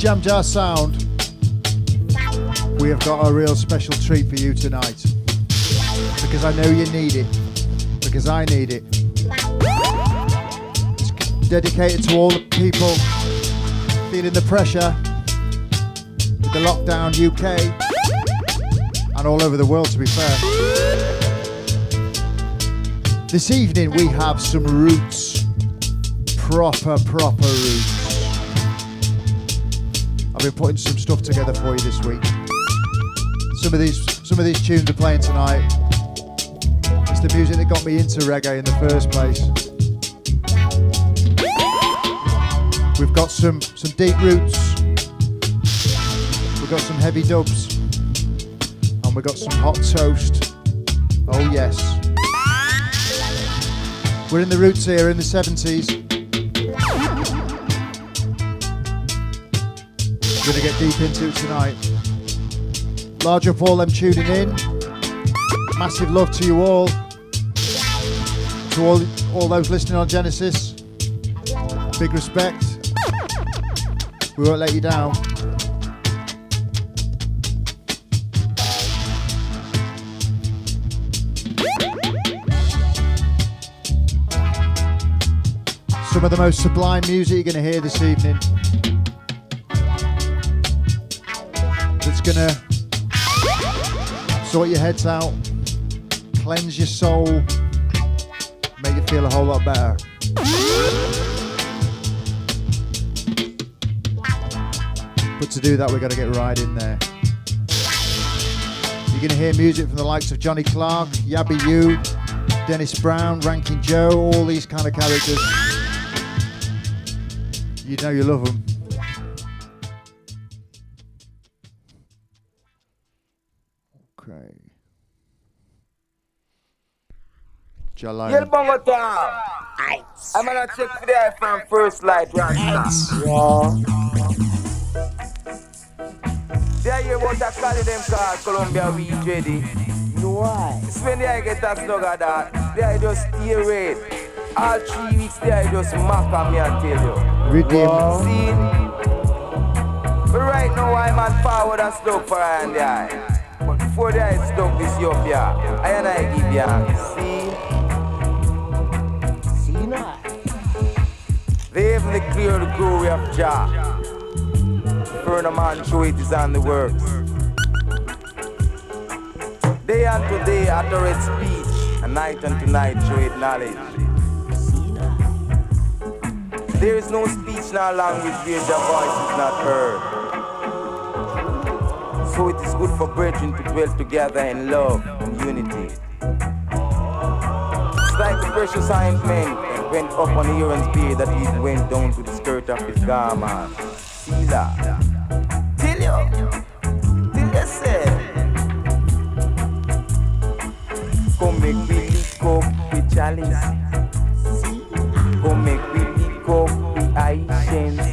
Jam Jar sound, we have got a real special treat for you tonight. Because I know you need it. Because I need it. It's dedicated to all the people feeling the pressure with the lockdown UK and all over the world, to be fair. This evening we have some roots. Proper roots. I've been putting some stuff together for you this week. Some of these tunes are playing tonight. It's the music that got me into reggae in the first place. We've got some deep roots. We've got some heavy dubs. And we've got some hot toast. Oh yes. We're in the roots here in the 70s. We're going to get deep into it tonight. Large up all them tuning in. Massive love to you all. To all those listening on Genesis. Big respect. We won't let you down. Some of the most sublime music you're going to hear this evening. That's going to sort your heads out, cleanse your soul, make you feel a whole lot better. But to do that, we've got to get right in there. You're going to hear music from the likes of Johnny Clark, Yabby U, Dennis Brown, Ranking Joe, all these kind of characters. You know you love them. Okay. Yell bongo town. I'm gonna check for the from first light right now. Yeah. There you want to call them called Columbia Weed Ready. No why? It's when they get that snug at that. They just stay red. All 3 weeks they just mock at me and tell you. Redeem. See? But right now I'm on forward and stuck for I and the eye. But before the eye stuck this up here, I and I give you. See? See now? They haven't cleared the glory of Jah. Burn a man show it is on the works. Day unto day utter its speech, and night unto night show it knowledge. There is no speech nor language where the voice is not heard. So it is good for brethren to dwell together in love and unity. It's like the precious ointment that went up on Aaron's beard that even went down to the skirt of his garment. See that? Till you say, come make me lick up with chalice. Come make me lick up with Haitians.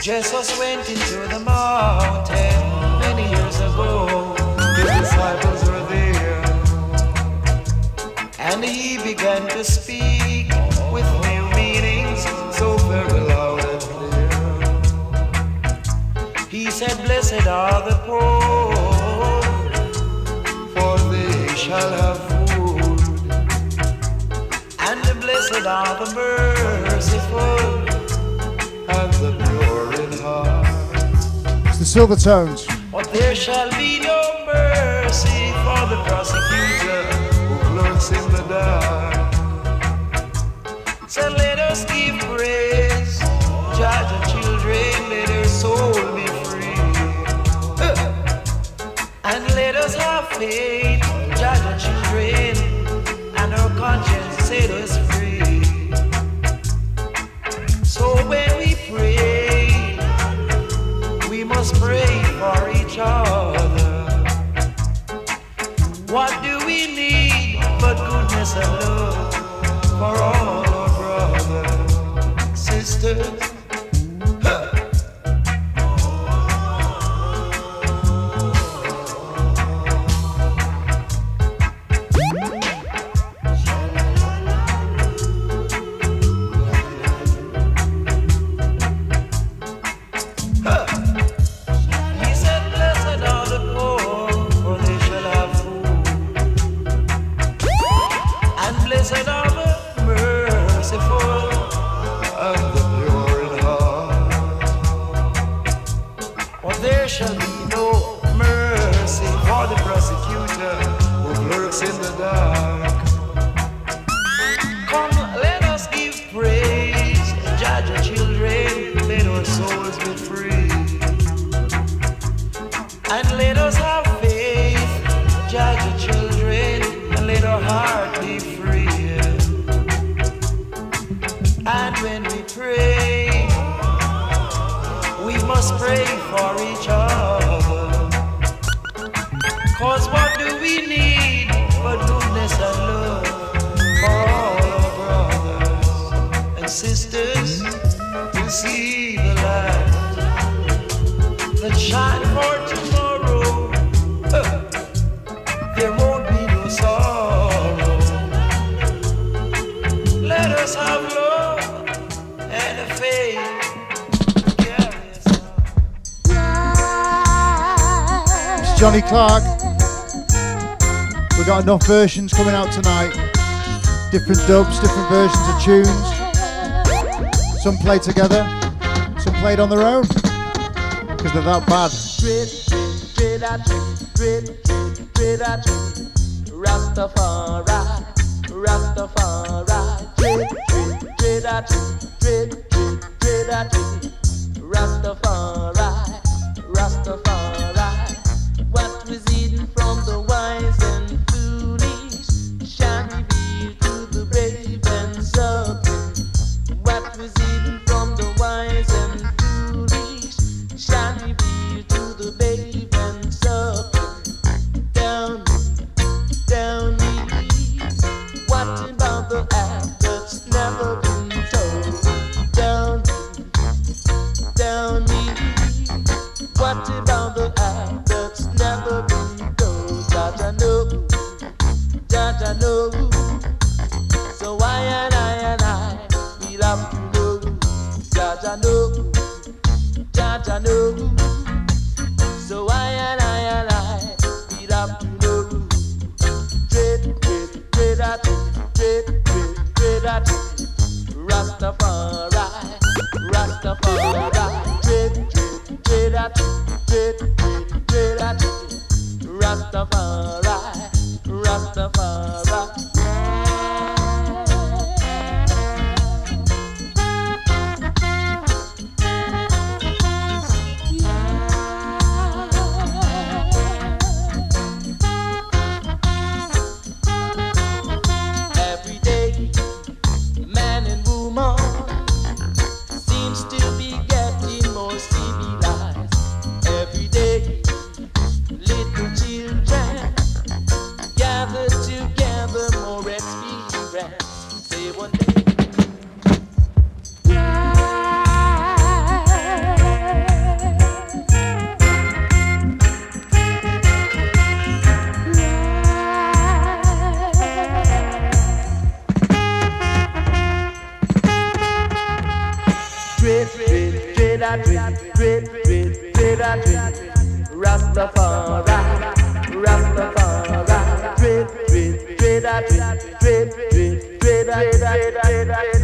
Jesus went into the mountain many years ago. His disciples were there, and he began to speak with new meanings so very loud blessed are the poor, for they shall have food. And the blessed are the merciful, and the pure in heart. It's the Silver Tones. But there shall be no mercy for the prosecutor who lurks in the dark. So let us give praise, judge the children, let their soul be free. And let us have faith, judge the children, and our conscience set us free. So when we pray, we must pray for each other. What do we need but goodness and love for all our brothers, sisters? Johnny Clark. We've got enough versions coming out tonight. Different dubs, different versions of tunes. Some played together, some played on their own. Because they're that bad. Rastafari, Rastafari, Rastafari, Rastafari. What was hidden from the wise and foolish shall reveal to the brave and subtle. What was hidden from the wise and foolish shall reveal to the brave and subtle. Down me. What about the act that's never been told? Down me. What about the act that's never been told? Jaja know. So I we'll have to know. Jaja know. So I we'll have to know. Dread Rastafari, Rastafari. Every day, man and woman seems to be getting more civilized. Every day, little children gather together, more experience. Say one day. Dread, Rastafari, Rastafari, dread, dread, dread, dread, dread, dread, dread,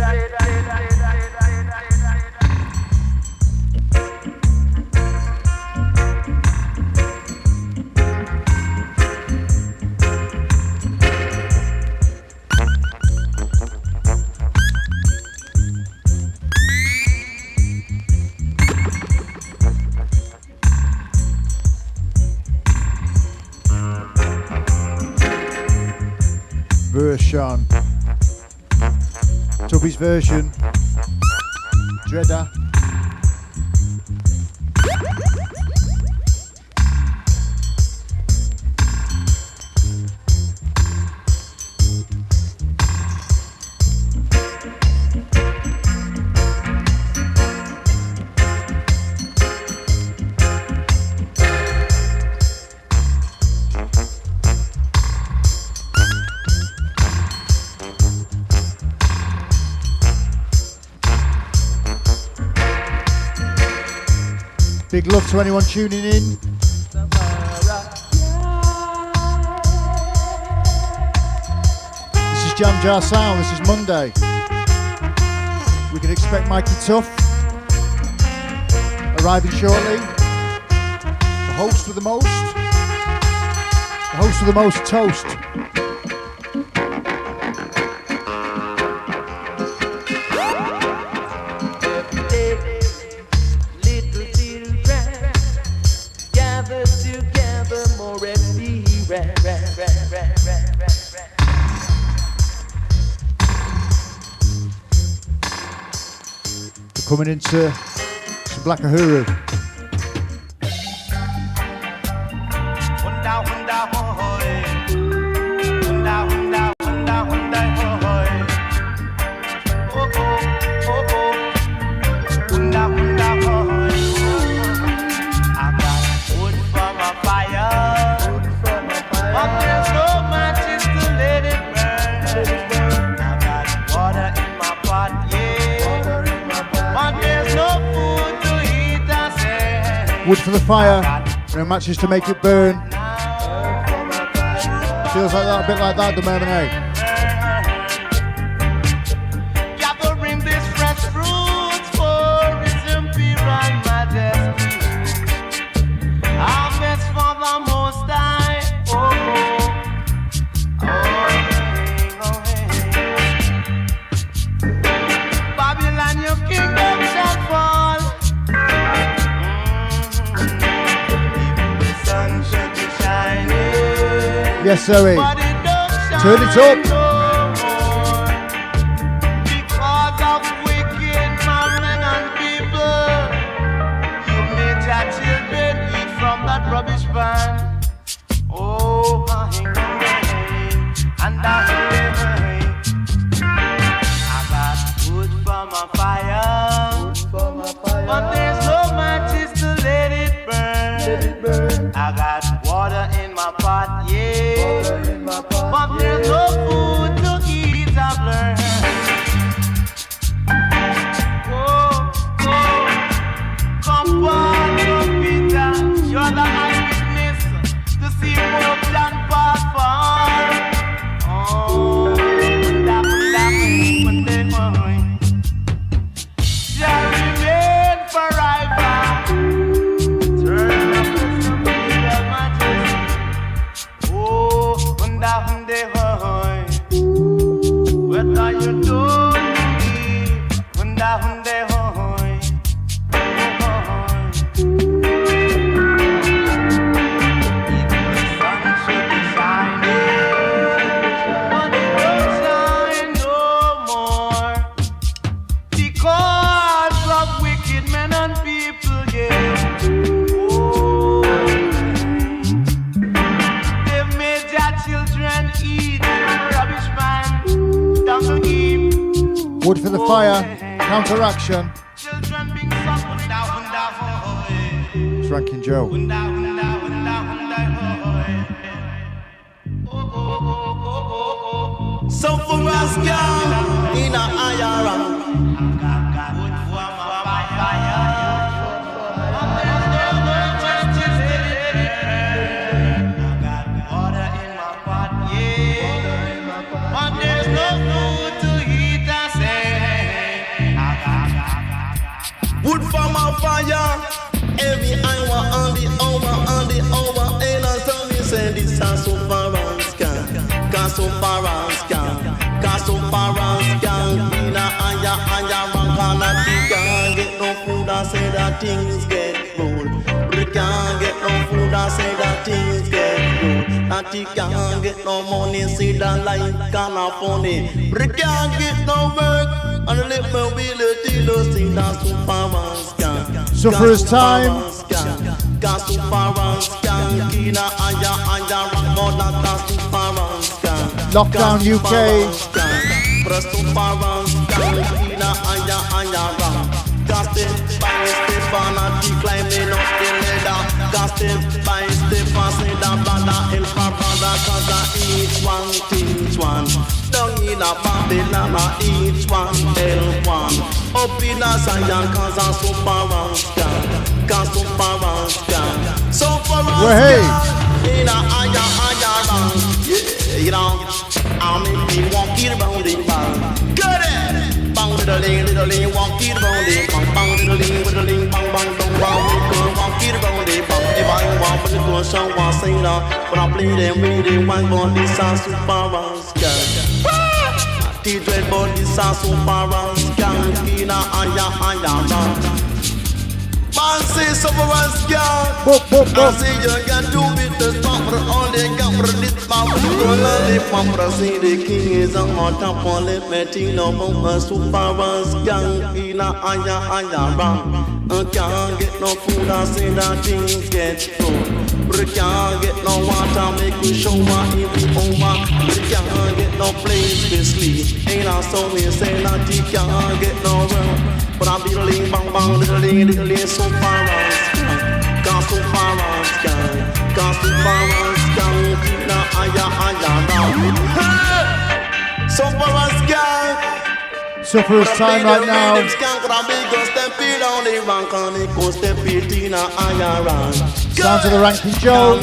version. Tubby's version. Dreader. Big love to anyone tuning in. This is Jam Jar Sound, this is Monday. We can expect Mikey Tuff arriving shortly. The host with the most. The host with the most toast. Coming into some Black Uhuru. Wood for the fire, no matches to make it burn. Feels like that, a bit like that at the moment, eh? Gathering these fresh fruits for His imperial majesty. Harvest for the Most High. Oh, Babylon, your kingdom shall fall. Yes, sir. Turn it up. Because of wicked men and people, you made your children eat from that rubbish pan. Oh, and that's I got wood for my fire, but there's no matches to let it burn. I got water in my pot, yeah. But there's no food to eat, I've learned. Come on, Peter, you're the eyewitness to see more than pass far. Oh, that shall remain forever. Turn up the imperial majesty. Oh, what are you doing? Because of wicked men and people, yeah. Oh, they've made their children eat rubbish man down to him. Wood for the fire, counteraction. Children being sucked down. It's Ranking Joe. So for us, girl, in a higher rank. Wood for my fire. fire. Every hour on the over, and I tell me say this is so far and scan, got so far and scan, got so far and scan. Ina aya rankana, can't get no food. I say that things get cold. We can't get no food. I say that things get cold. That he can't get no money. See that life can't afford it. We can't get no work. And the little mobility, those things that so far and scan. Sufferer's time. Lockdown UK. Down in a Babylon, each one L1. Up in a Zion, cause I'm so far and scan. Cause so far and scan. So far and scan. In a higher run. Yeah, you know. I make me walk it around the bar. Get it! Bang with a little walk it around the bang. Bang with a little bang, bang, don't walk it around the bang. If I want to go show, I sing now. But I play them really one more, this is super and scan. DJ body sa super and scan. Kina aya run. Man say super and scan. I say you can do it the top for all they got for this mouth. See the king is on top on the metino bomb super and scan. Kina aya run. I can't get no food. I say that things get cold. We can't get no water, make me show my evil over. We can't get no place to sleep. Ain't I so me say that you can't get no room. But I'm diddling, bang, bang, diddling, so far and scan. Gone so far and scan. Gone so far and scan. Now aya so far and scan. Sufferer's time right now. Sounds of the Ranking Joe.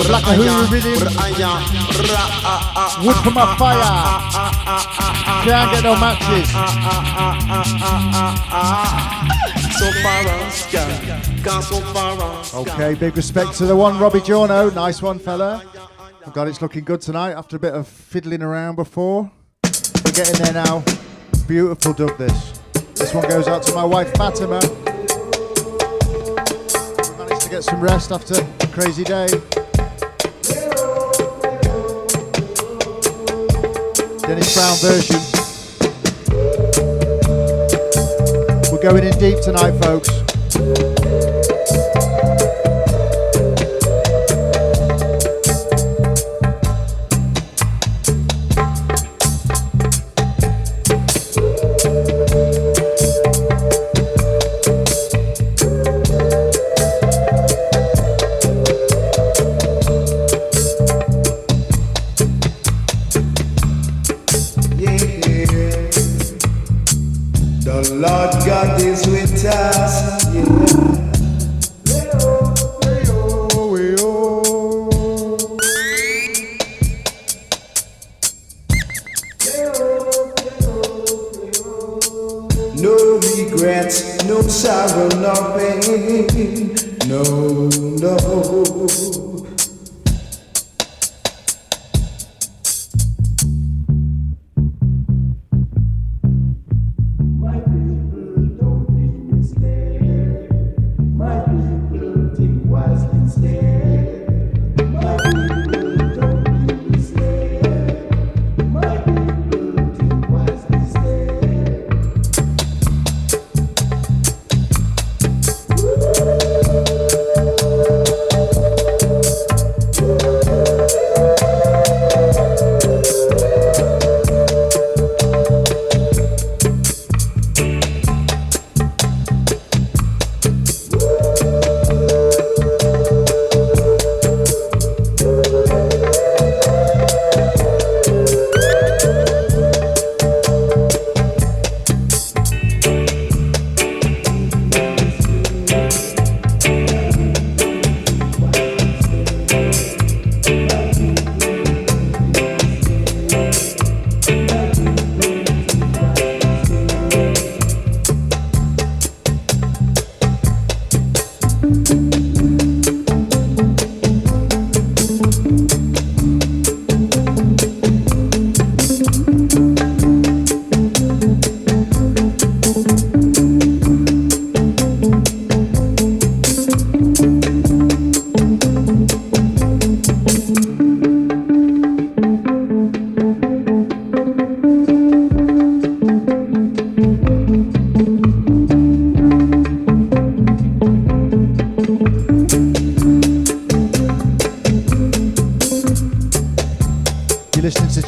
Black Ahuru rhythm. Wood for my fire. Can't get no matches. Okay, big respect to the one, Robbie Giorno. Nice one, fella. Oh God, it's looking good tonight after a bit of fiddling around before. We're getting there now. Beautiful dub this. This one goes out to my wife Fatima. Managed to get some rest after a crazy day. Dennis Brown version. We're going in deep tonight, folks.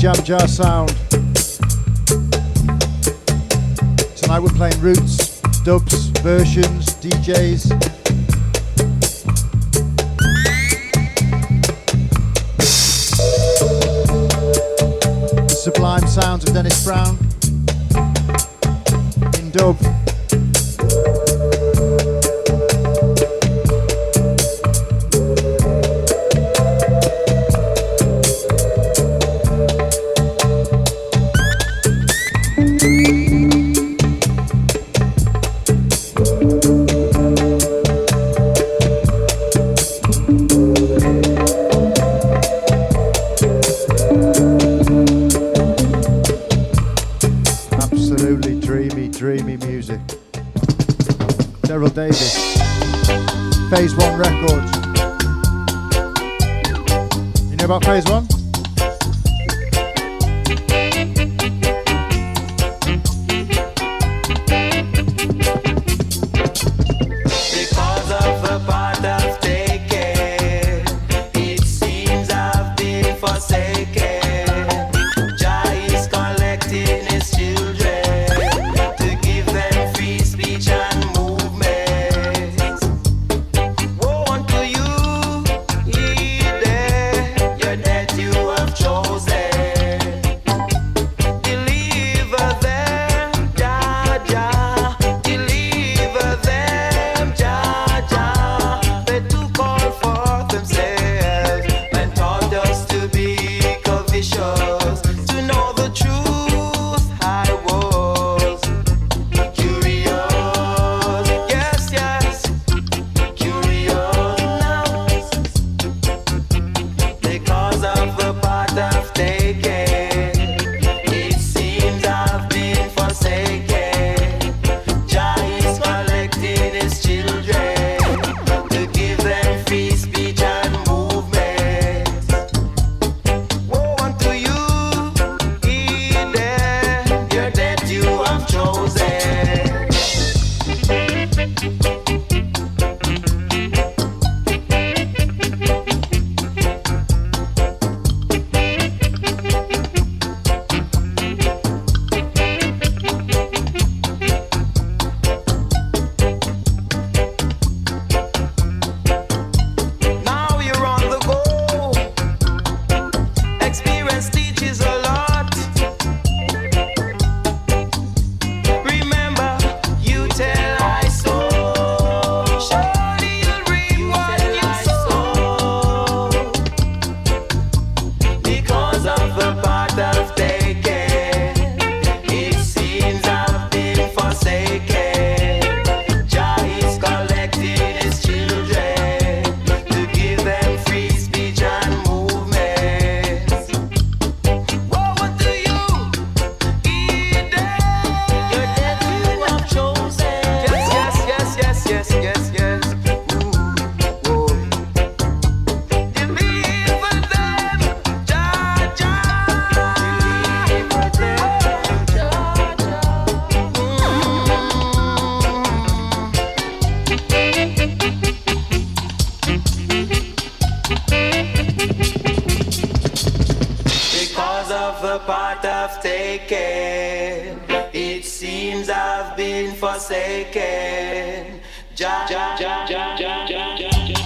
Jam Jar Sound. Tonight we're playing roots, dubs, versions, DJs. Sublime sounds of Dennis Brown in dub. Phase 1 Records. You know about Phase 1? taken. It seems I've been forsaken. Ja, ja, ja, ja, ja, ja, ja.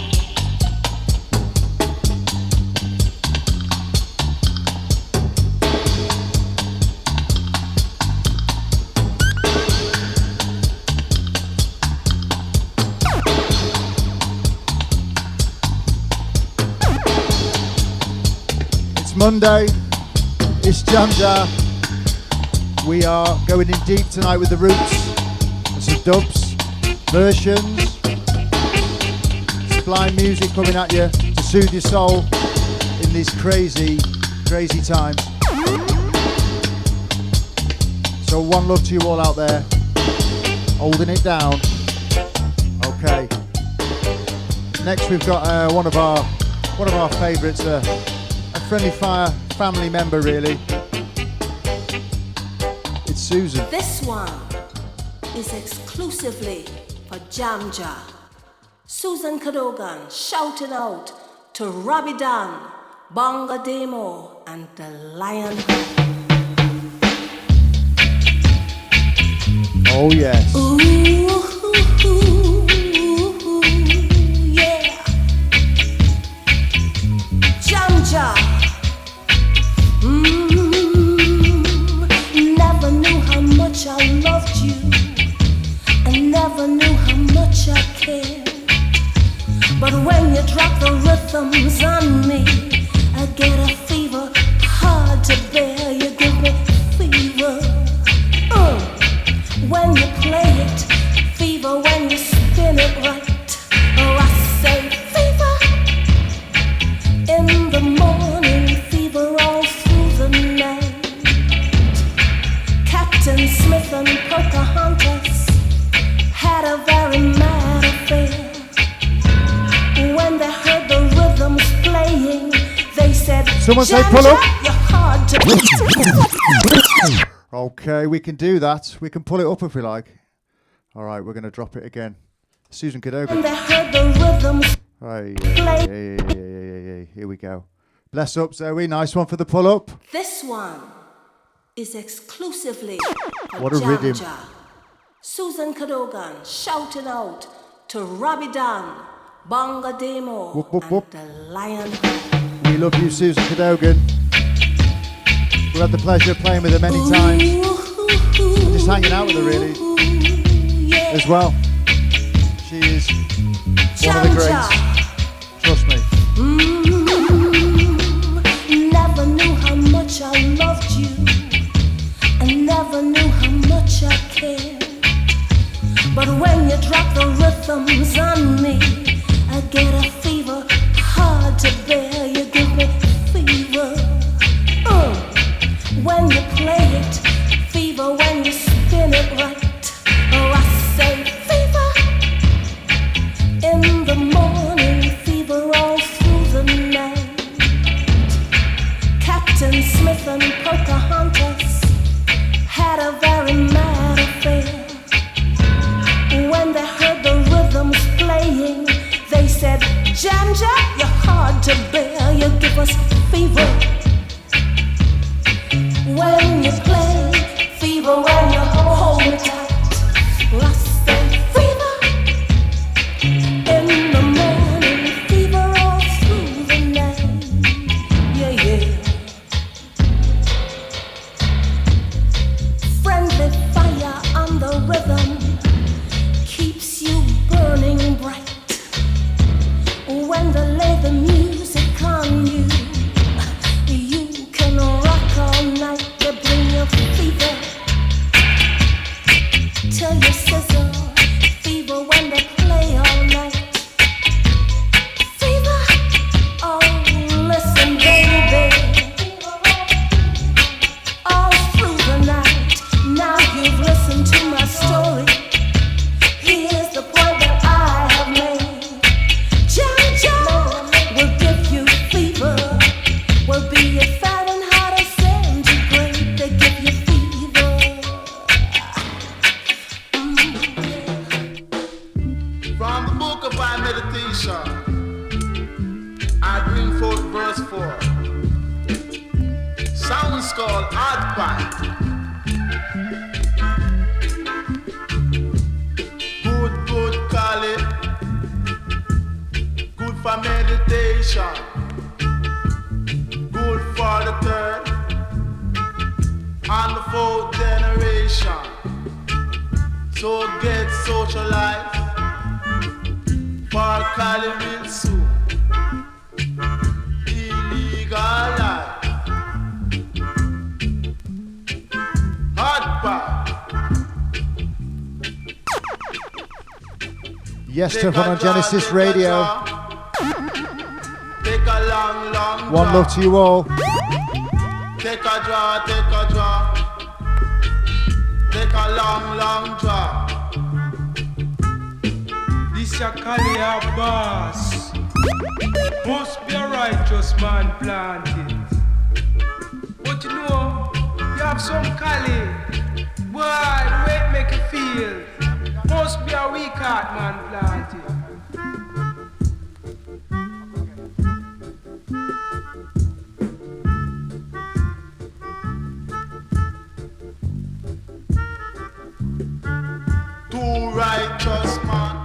Monday, it's Janja. We are going in deep tonight with the roots, some dubs, versions, sublime music coming at you to soothe your soul in these crazy, crazy times. So one love to you all out there. Holding it down. Okay. Next we've got one of our favourites, a Friendly Fire family member really. It's Susan. This one is exclusively for Jamja. Susan Cadogan shouting out to Robbie Dan, Bonga Demo, and the Lion. Oh yes. Ooh, yeah. Jamja. Never knew how much I loved you. I never knew how much I cared. But when you drop the rhythms on me, I get a fever hard to bear. You give me fever. When you play it, fever when you spin it right. Oh, I say fever in the morning, fever all through the night. Captain Smith and Pocahontas had a very mad affair. When they heard the rhythms playing, they said, someone say pull up. You're hard to Okay, we can do that. We can pull it up if we like. All right, we're going to drop it again. Susan Cadogan. When they heard the rhythms Right, yeah. Here we go. Bless up, Zoe. Nice one for the pull up. This one is exclusively for What a rhythm. Jamja. Susan Cadogan shouting out to Robbie Dan, Bonga Demo, Whoop, whoop, whoop. and the Lion. We love you, Susan Cadogan. We had the pleasure of playing with her many times. And just hanging out with her, really, Yeah. as well. She is one of the greats. Trust me. Never knew how much I loved you. I never knew how much I cared. But when you drop the rhythms on me, I get a fever hard to bear. You give me fever. When you play it, fever when you spin it right. Oh, I say fever in the morning, fever all through the night. Captain Smith and Pocahontas had a very mad affair. When they heard the rhythms playing, they said, Jamja, you're hard to bear. You give us fever. When you play, fever when you hold me tight. I say fever in the morning, fever all through the night. Yeah. Friendly fire on the rhythm keeps you burning bright. When they lay the music on you, you can rock all night. They bring you fever till you sizzle. Fever when they play all night. Fever, oh listen baby, all through the night. Now you've listened to my story. Here's the point that I have made. Jamja will give you fever. Will be a fat and hot as centigrade. They give you fever. From the book of our meditation, I bring forth verse 4. Sounds called art pipe. Good, call it. Good for meditation. Good for the third and the fourth generation. So get socialized for calling real soon. Illegal life. Hot pot. Yes, to everyone on Genesis Radio. Take a long One draw. love to you all. Take a draw. Take a long draw. teacher Kali a boss. Must be a righteous man planted. But you know, you have some Kali. Boy, the way it make you feel. Must be a weak heart man planted. Too righteous man.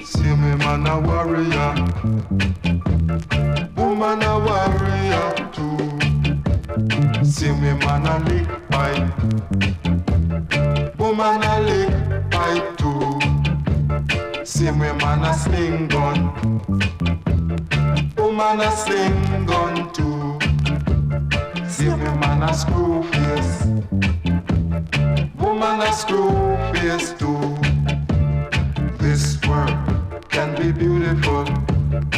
See me man a warrior, woman a warrior too. See me man a lick pipe, woman a lick pipe too. See me man a sling gun, woman a sling gun too. See me man a screw face, woman a screw face too. This world can be beautiful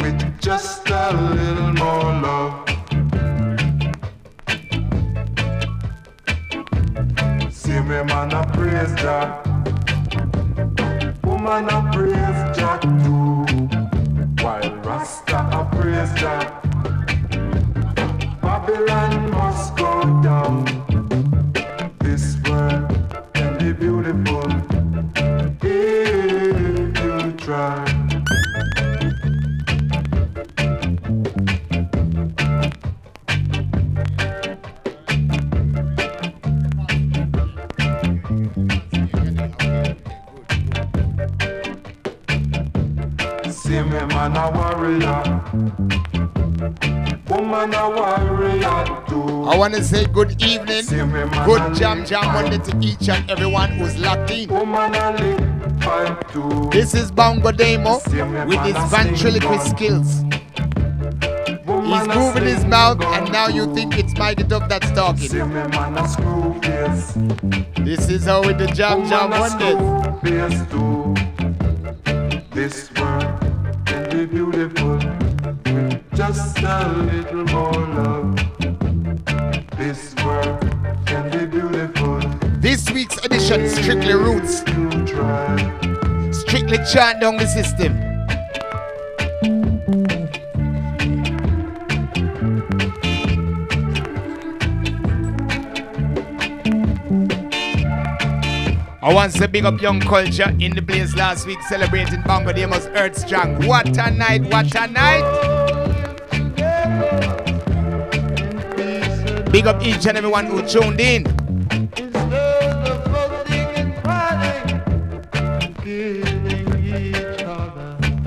with just a little more love. See me man a praise Jah, woman a praise Jah too. While Rasta a praise Jah, Babylon must go down. This world can be beautiful if you try. See me man a warrior, woman a warrior too. I want to say good evening, See me man good a jam lick jam Monday to each and everyone who's locked in. woman a lick pipe too. This is Bongo Demo with his ventriloquist skills. He's moving his mouth and now you think it's Mighty Duck that's See talking. me man a screw face, This is how with the jam jam woman a Mondays. screw face too. This world can be beautiful with just a little more love. This world can be beautiful. This week's edition, Strictly Roots, You try. strictly chant down the system. I want to big up Young Culture in the place last week celebrating Bongo Demo's Earth Strong. What a night, what a night. Big up each and everyone who tuned in.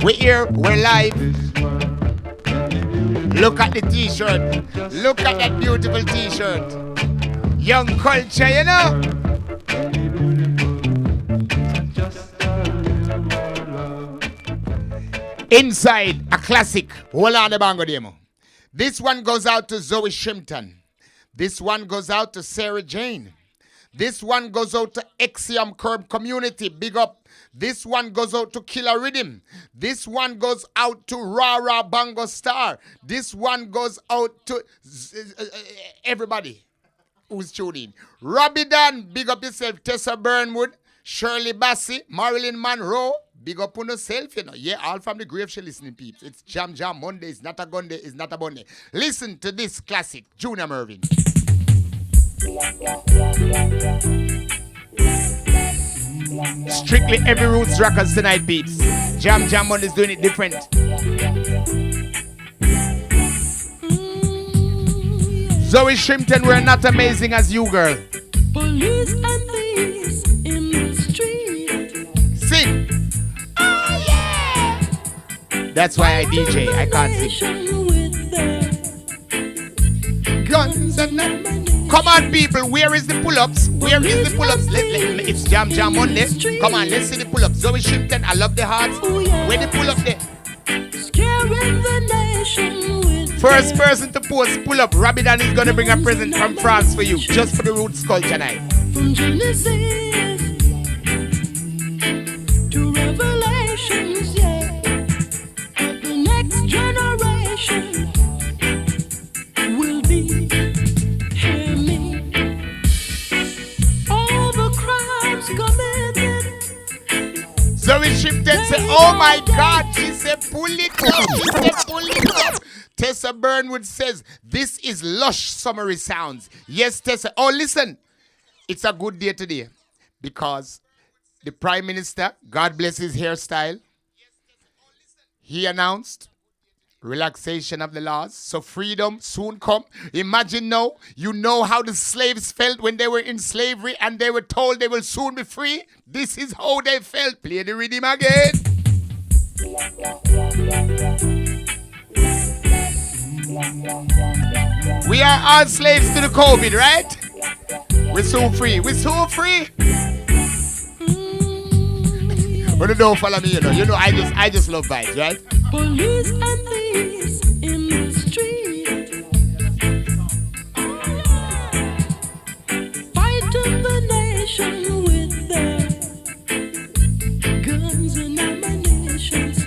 We're here, we're live. Look at the t-shirt. Look at that beautiful t-shirt. Young Culture, you know. Inside a classic, hold on the Bongo Demo. This one goes out to Zoe Shrimpton. This one goes out to Sarah Jane. This one goes out to Exium Curb Community, big up. This one goes out to Killer Rhythm. This one goes out to Rara Bongo Star. This one goes out to everybody who's tuning. Robbie Dan, big up yourself. Tessa Burnwood, Shirley Bassey, Marilyn Monroe. Big up on yourself, you know. Yeah, all from the grave she listening, peeps. It's Jam Jam Monday. It's not a Gunday. It's not a Bunday. Listen to this classic, Junior Mervin. Strictly every Roots Rockers tonight, peeps. Jam Jam Monday is doing it different. Zoe Shrimpton, we're not amazing as you, girl. Police and thieves in the street. Sing. That's why I DJ. I can't sing. Guns and come on, people. Where is the pull-ups? Where is the pull-ups? It's Jam Jam Monday. Come on, let's see the pull-ups. Zoe Shrimpton, I love the hearts. Where the pull-up there? First person to post pull-up. Rabidan is going to bring a present from France for you. Just for the Roots Culture night. From Genesis to Revelations, yeah. Zoe Shipton said, oh my God. She said, pull it up. She said, pull it up. Tessa Burnwood says, this is lush summery sounds. Yes, Tessa. Oh, listen. It's a good day today because the Prime Minister, God bless his hairstyle, he announced relaxation of the laws. So freedom soon come. Imagine now, you know how the slaves felt when they were in slavery and they were told they will soon be free. This is how they felt. Play the rhythm again. We are all slaves to the COVID, right? We're so free. We're so free. But don't follow me, you know. You know, I just love vibes, right? Police and thieves in the street, fighting the nation with their guns and ammunitions.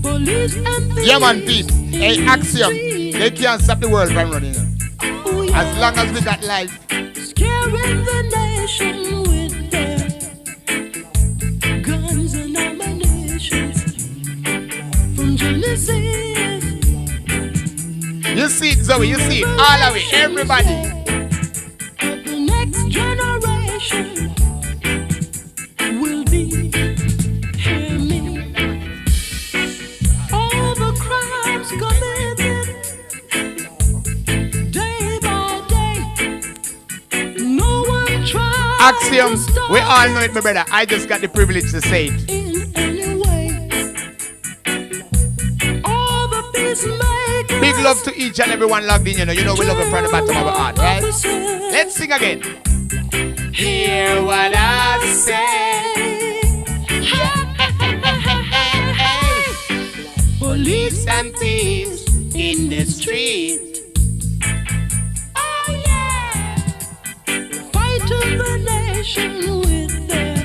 Police and thieves. Yeah, man, peeps. Hey, Axiom. They can't stop the world from running. Oh, yeah. As long as we got life. Scaring the nation with their guns and ammunitions. From Genesis. You see it, Zoe. You see it. All of it. Everybody. The next generation will be, hear me, all the crimes committed day by day. No one tries Axiom. to stop We all know it, my brother. I just got the privilege to say it. in any way. All the peacemakers. Big love to each and everyone logged in, you know. You know we love it from the bottom of our heart, right? Let's sing again. Hear what I say. Police and thieves in the street. Oh yeah, fighting the nation with their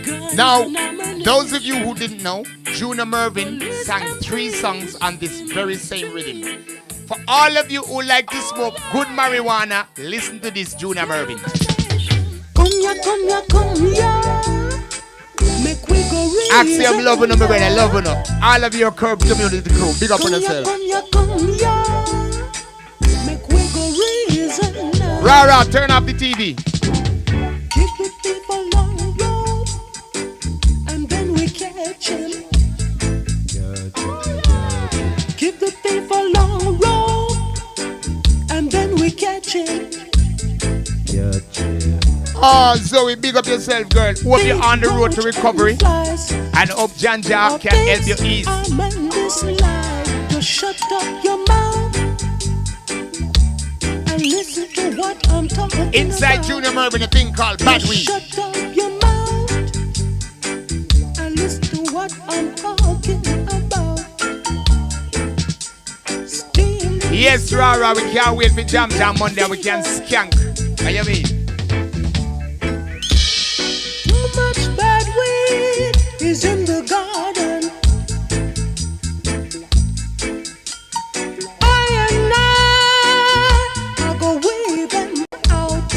guns Now, and ammunition. those of you who didn't know, Juna Mervin sang 3 songs on this very same rhythm. For all of you who like to smoke good marijuana, listen to this Juna Mervin. Come here, make we go real. Axiom love you, my brother, love you. All of your Curb community crew, big up on yourself. Come here, make we go reason now. Rara, turn off the TV. Keep the people on the road, and then we catch him. Keep the people on the road, and then we catch him. Oh, Zoe, big up yourself, girl. Hope you're on the road to recovery. And hope Janja can help you ease. I'm in this life. Just shut up your mouth and listen to what I'm talking Inside about. Junior Mervin, a thing called Bad Just Weed. shut up your mouth and listen to what I'm talking about. Steam. Yes, Rara, we can't wait for Jam Jam Monday and we can skank. What you mean? Too much bad weed is in the garden. I go weed them out.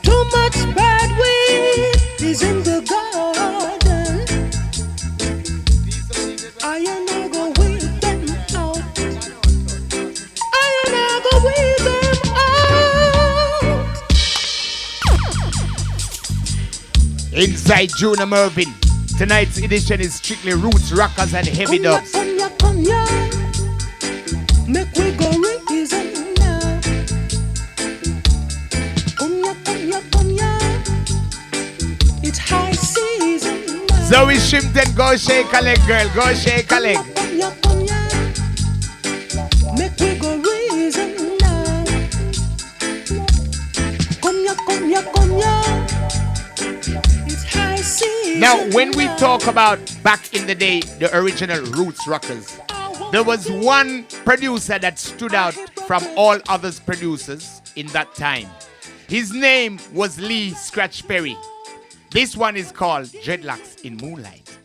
Too much bad weed is in the garden. I go weed them out. I go weed them out. Inside Junior Mervin. Tonight's edition is strictly roots, rockers, and heavy dubs. Come ya, make we go reason now. Come ya, it's high season now. Zoe Shimpton, go shake a leg, girl. Go shake a leg. Come ya, make we go reason now. Come ya, it's high season. Now, when we talk about back in the day, the original roots rockers, there was one producer that stood out from all other producers in that time. His name was Lee Scratch Perry. This one is called Dreadlocks in Moonlight.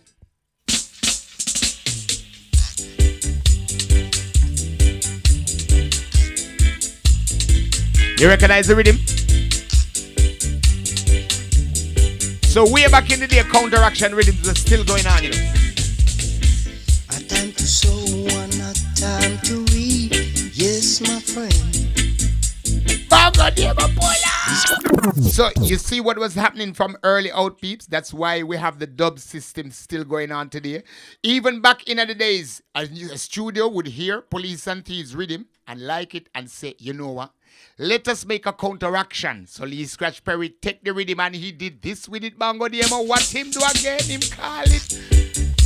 You recognize the rhythm? So way back in the day, counteraction rhythms were still going on, you know. A time to sow and a time to reap. Yes, my friend. So you see what was happening from early out, peeps. That's why we have the dub system still going on today. Even back in the days, a studio would hear Police and Thieves rhythm and like it and say, you know what? Let us make a counteraction. So Lee Scratch Perry take the rhythm and he did this with it, Bango Demo. What him do again? Him call it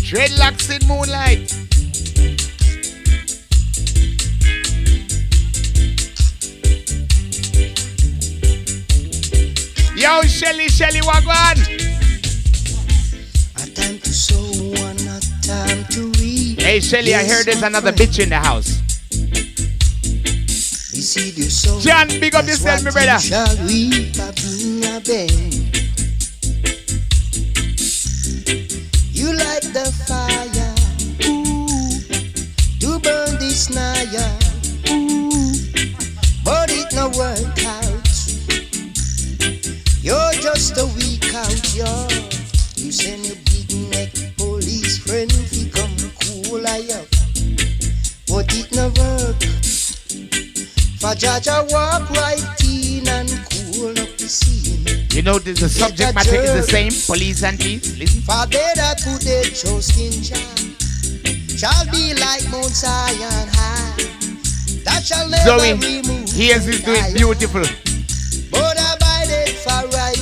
Dreadlocks in Moonlight. Yo, Shelly, Wagwan. A time to sow and a time to reap. Hey, Shelly, I heard there's another bitch in the house. John, big up yourself, my brother. You light the fire, ooh, to burn this naya, ooh, but it no work out. You're just a weak out, yo. You send your big neck police friend, he come cool I up, but it no work. For Jaja walk right in and cool up the scene. You know the subject matter is the same, police and thieves. Listen. For they that put their trust in Jah shall be like Mount Zion high. That shall never Zoe, remove. here's is doing beautiful. But abided forever.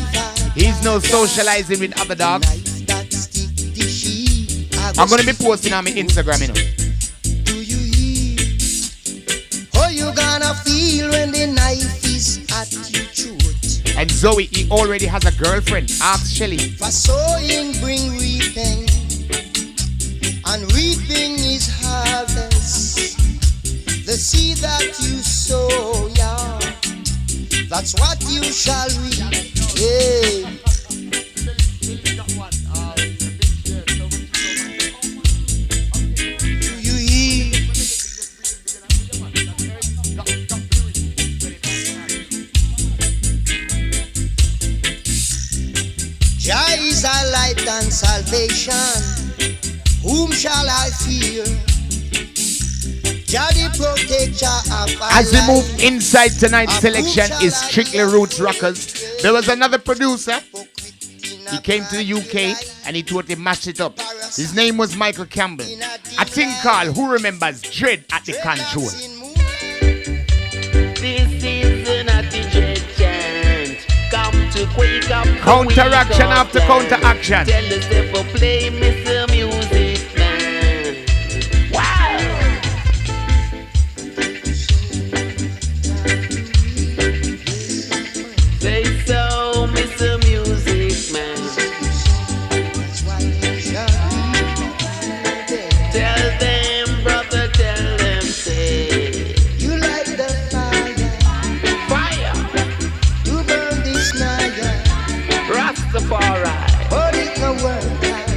He's no socializing with other dogs. I'm gonna be posting on my Instagram, you know. You gonna feel when the knife is at your throat. And Zoe, he already has a girlfriend. Ask Shelly. For sowing bring reaping, and reaping is harvest. The seed that you sow, yeah, that's what you shall reap. Yeah. Jah is our light and salvation. Whom shall I fear? Jah the protector of our As we life. move inside tonight's selection is Strictly Roots Rockers. There was another producer. He came to the UK and he totally mashed it up. His name was Michael Campbell. A thing called Who Remembers Dread at the Control. This is not the dread chant. Come to wake up. Counteraction after counteraction. Tell us if we play Mr. Music Man. Wow! Say so, Mr. Music Man. Tell them, brother, tell them, say. You light the Fire! to burn this naya. Rastafari! But it no work out.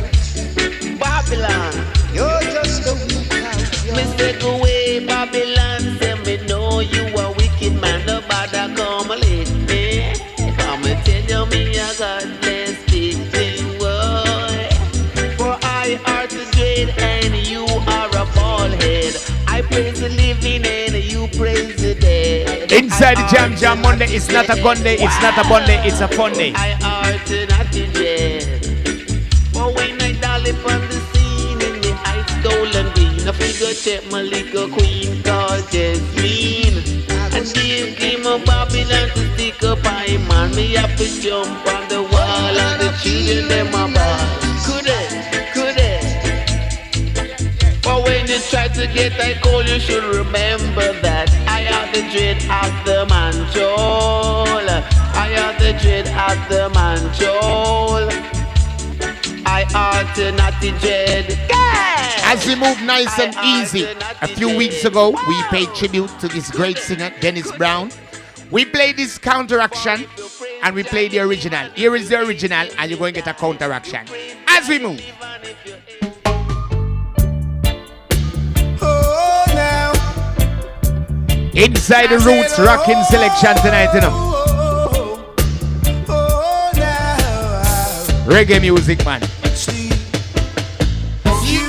Babylon! You're just a weak out. Me say go away, Babylon. Say me know you a wicked man. Nobody come late me. Come and tell you me a godless thing, boy. For I are the dread and you are a bald head. I praise the living and you praise the dead. Inside the Jam Monday, it's not a gun day, it's not a Monday, it's a fun day. I are not the dread. But when I dolly on the scene in the ice golden green, I figure check my little queen called Jasmine. And give him a Babylon to stick up I man. Me have to jump on the wall and the children them a ball. Could it? But when you try to get that call, you should remember that I am the dread of the manjol. I am the dread of the manjol. I ought to not the dread. As we move nice and easy, a few weeks ago, we paid tribute to this great singer, Dennis Brown. We played this counteraction and we played the original. Here is the original and you're going to get a counteraction. As we move. Oh, now. Inside the Roots Rockin' Selection tonight, you know. Reggae music, man. You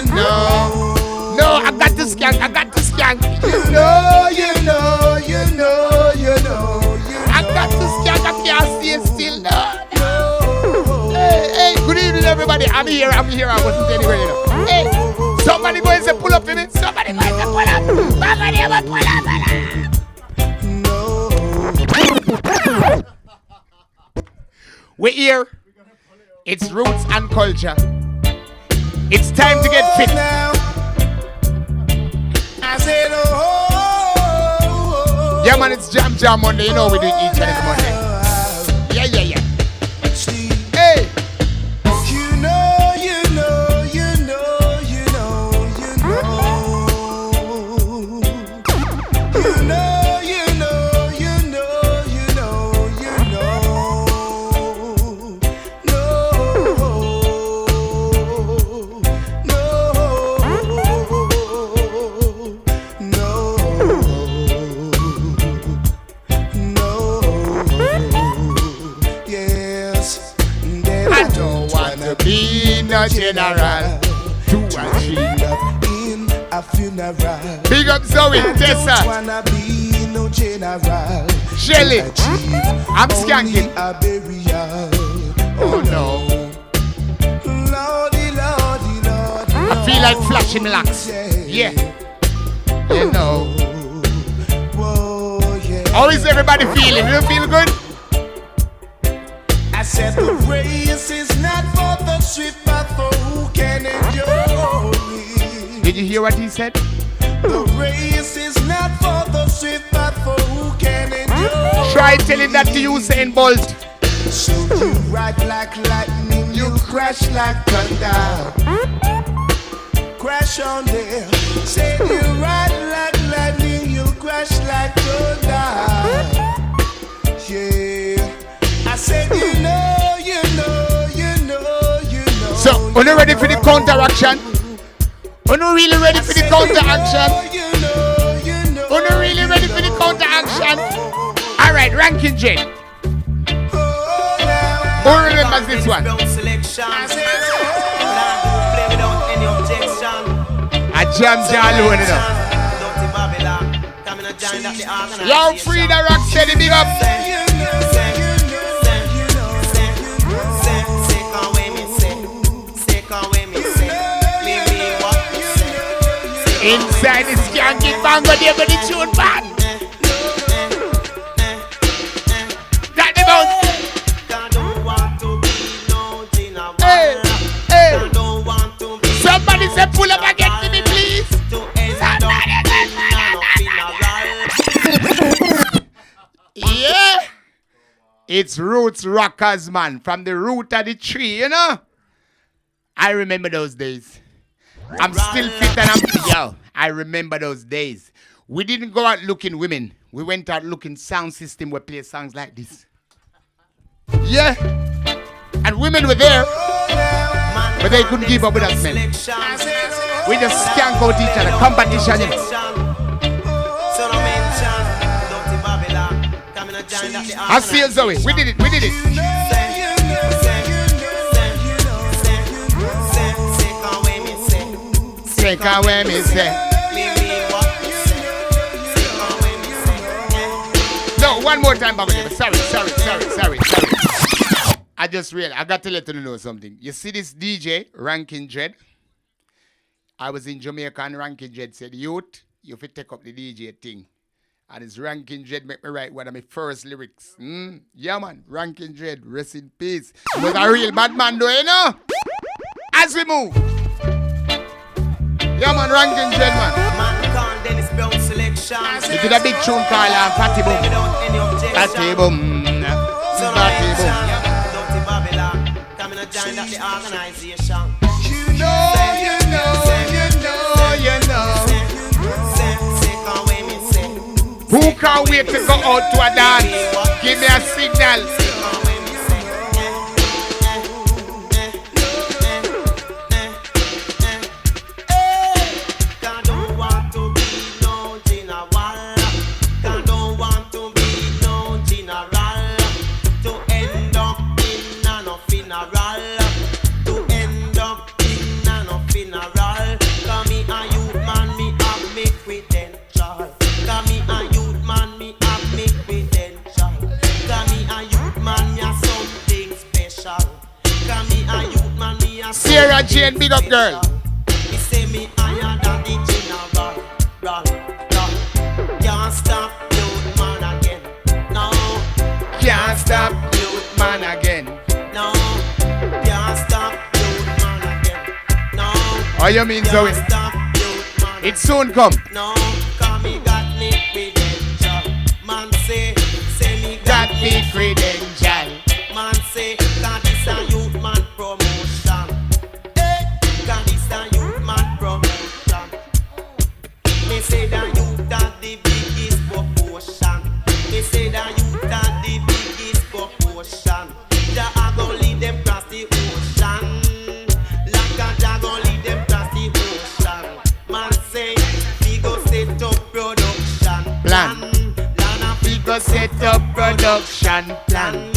know. No, I got to skank. I got to skank. You know. I got to skank. I can't stay still. No. Hey, good evening, everybody. I'm here. I wasn't anywhere, you know. Hey, somebody go and say pull up in it. Somebody go and say pull up. Somebody ever pull up. We're here. It's roots and culture. It's time to get fit. I said, Yeah, man, it's Jam Monday. You know we do it each and every Monday. Yeah. Hey. Be no general to achieve in a funeral. Big up Zoe, Tessa, Wanna be no general. Shelly. I'm skanking. A burial. Oh no. Lordy. I feel like flashing locks. Yeah. You know. Whoa, yeah. How is everybody feeling? You feel good? I said the race is not for the swift, but for who can endure it. Did you hear what he said? The race is not for the swift, but for who can endure. Try telling that to Usain Bolt. So you ride like lightning, you crash like thunder. Crash on there. Say you ride like lightning, you crash like thunder. Yeah. I said you know. So, are you ready for the counteraction? Are you really ready for the counteraction? Are you really ready for the counteraction? Alright, Ranking J. Who remembers this one? A jam alone, you know. Yo, Frida Rocksteady, big up. Inside the skanky bango, they got the tune back. That the bounce. Hey. Somebody say pull up again to me, please. Yeah. It's Roots Rockers, man. From the root of the tree, you know. I remember those days. I'm still fit and I'm fit. Yo, I remember those days. We didn't go out looking women. We went out looking sound system where play songs like this. Yeah. And women were there, but they couldn't keep up with us men. We just skank out each other. Competition, you know. I see you, Zoe. We did it. Take away me say. No, one more time, Baba. Sorry. I just realized, I got to let you know something. You see this DJ, Ranking Dread? I was in Jamaica and Ranking Dread said, youth, you have to take up the DJ thing. And it's Ranking Dread make me write one of my first lyrics. Yeah, man. Ranking Dread, rest in peace. He was a real bad man, though, you know? As we move. Yeah, man, Ranking Dread, man. You did a big tune called Fatty Boom. Fatty Boom. Fatty Boom. You know. Who can't wait to go out to a dance? Give me a signal. confidential. Cause me a youth man, me a something special. Cause me a youth man, me a Sarah Jane, big up girl. He say me higher than the general. Can't stop youth man again. No. Can't stop youth man again. No. Can't stop youth man again. No. Oh, you mean Zoe? Can't stop youth man. It soon come. No. Cause me got me credential. Man say me Got me credential. Man say that this a youth man promotion. Hey, that this a youth man promotion. Me say that youth got the biggest proportion. Me say that youth got the biggest proportion. Jah a go lead them cross the ocean. Like a Jah go lead them cross the ocean. Man say we go set up production Plan. We go set up production plan.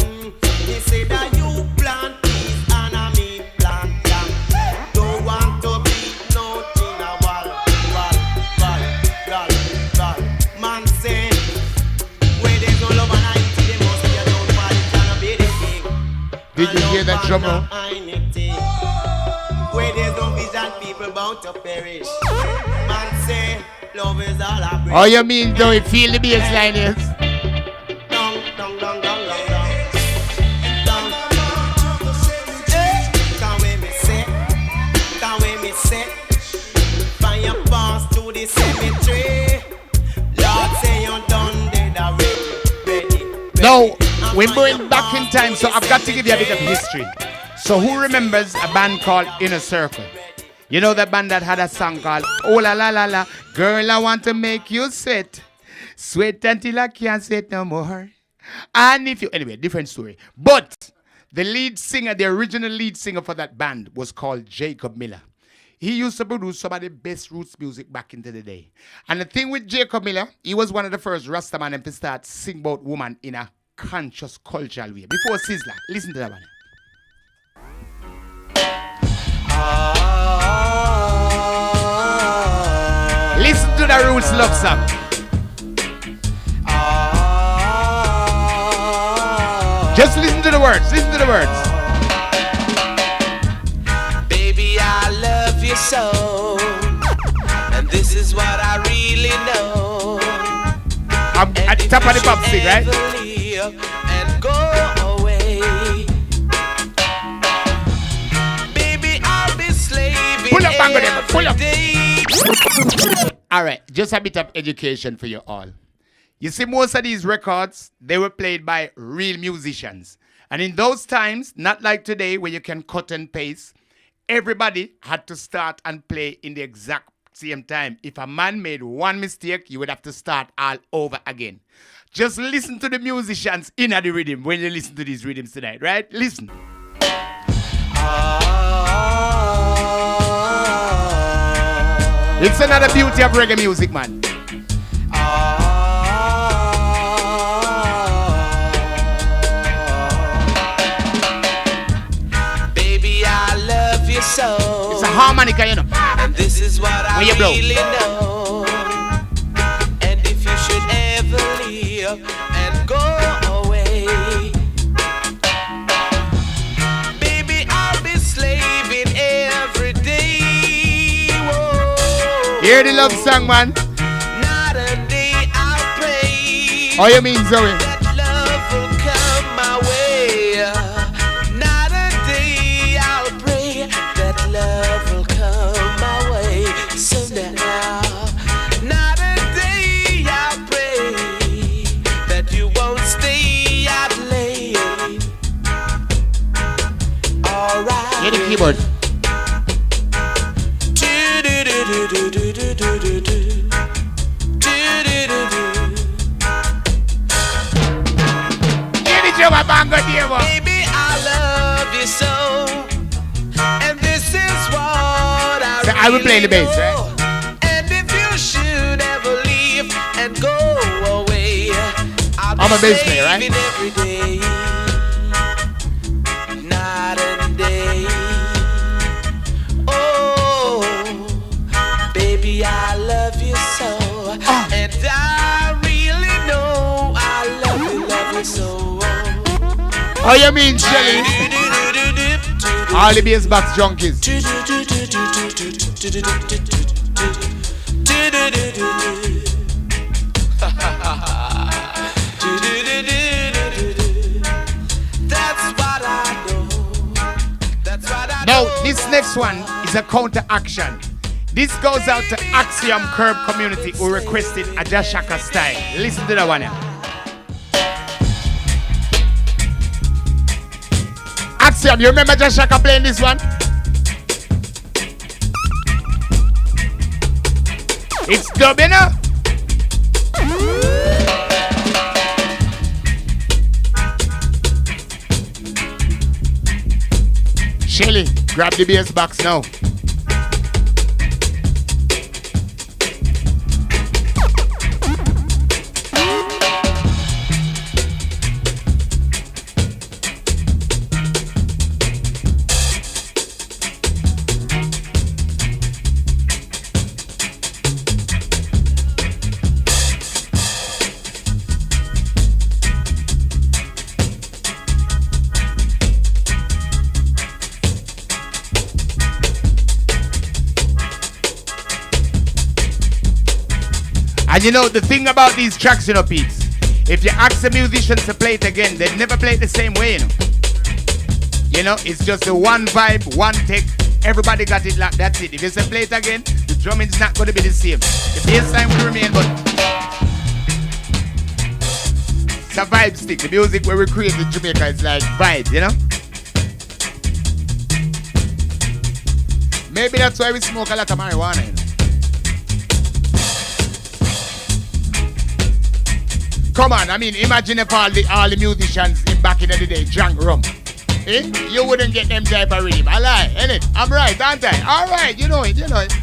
He say that you plant peas and a me plant yam. Don't want to be nothing a wall. Man say, where there's no love and unity, there must be a downfall. It cannot be the king. Did you hear that drum roll? Where there's no vision, people bound to perish. Man say, love is all I bring. Oh, you mean though you feel the bass line is? Dong, dong, dong, dong, dong, dong. Fire pass to the cemetery. Lord say you done dead already. No, we're going back in time, so I've got to give you a bit of history. So who remembers a band called Inner Circle? You know that band that had a song called Oh La La La La, Girl I Want to Make You Sweat, Sweat Until I Can't Sweat No More. And if you, anyway, different story. But the lead singer, the original lead singer for that band was called Jacob Miller. He used to produce some of the best roots music back into the day. And the thing with Jacob Miller, he was one of the first Rastaman to start sing about woman in a conscious cultural way. Before Sizzler, listen to that one. Listen to the roots love song. Just listen to the words, listen to the words. Baby, I love you so, and this is what I really know. I'm at the top of the pop stick, right? And go away. Baby, I'll be slaving Pull up, Bango, them, pull up. every day. All right, just a bit of education for you all. You see, most of these records, they were played by real musicians. And in those times, not like today where you can cut and paste, everybody had to start and play in the exact same time. If a man made one mistake, you would have to start all over again. Just listen to the musicians in the rhythm when you listen to these rhythms tonight, right? Listen. It's another beauty of reggae music, man. Baby, I love you so. It's a harmonica, you know. And this is what I When you blow. really know. And if you should ever leave and go away, baby, I'll be slaving every day. Whoa. Hear the love song, man. Not a day I'll pray. Oh, you mean Zoe? That love will come my way. Not a day I'll pray. That love will come my way. So now, not a day I'll pray that you won't stay out late. Alright. Hear the keyboard. Hear the drum, Bango, dear one. Baby, I love you so, and this is what I will play the bass, right? know. And if you should ever leave and go away, I'll be I'm a bass player, right? saving every day, night and day. Oh, baby, I love you so, and I really know I love Oh, you mean Shelly? All the bass box junkies. Now, this next one is a counter-action. This goes out to Axiom Curb community who requested a Jashaka style. Listen to that one here. Axiom, you remember Jashaka playing this one? It's dubbing up. Shelly, grab the bass box now. And you know, the thing about these tracks, you know, Pete's, if you ask the musicians to play it again, they'd never play it the same way, you know. You know, it's just the one vibe, one take, everybody got it like that's it. If you say play it again, the drumming's not going to be the same. The bass line will remain, but it's a vibe stick. The music we create in Jamaica is like vibes, you know. Maybe that's why we smoke a lot of marijuana, you know. Come on, I mean, imagine if all the musicians in back in the day drank rum. Eh? You wouldn't get them type of rhythm. I lie, innit? I'm right, aren't I? All right, you know it, you know it.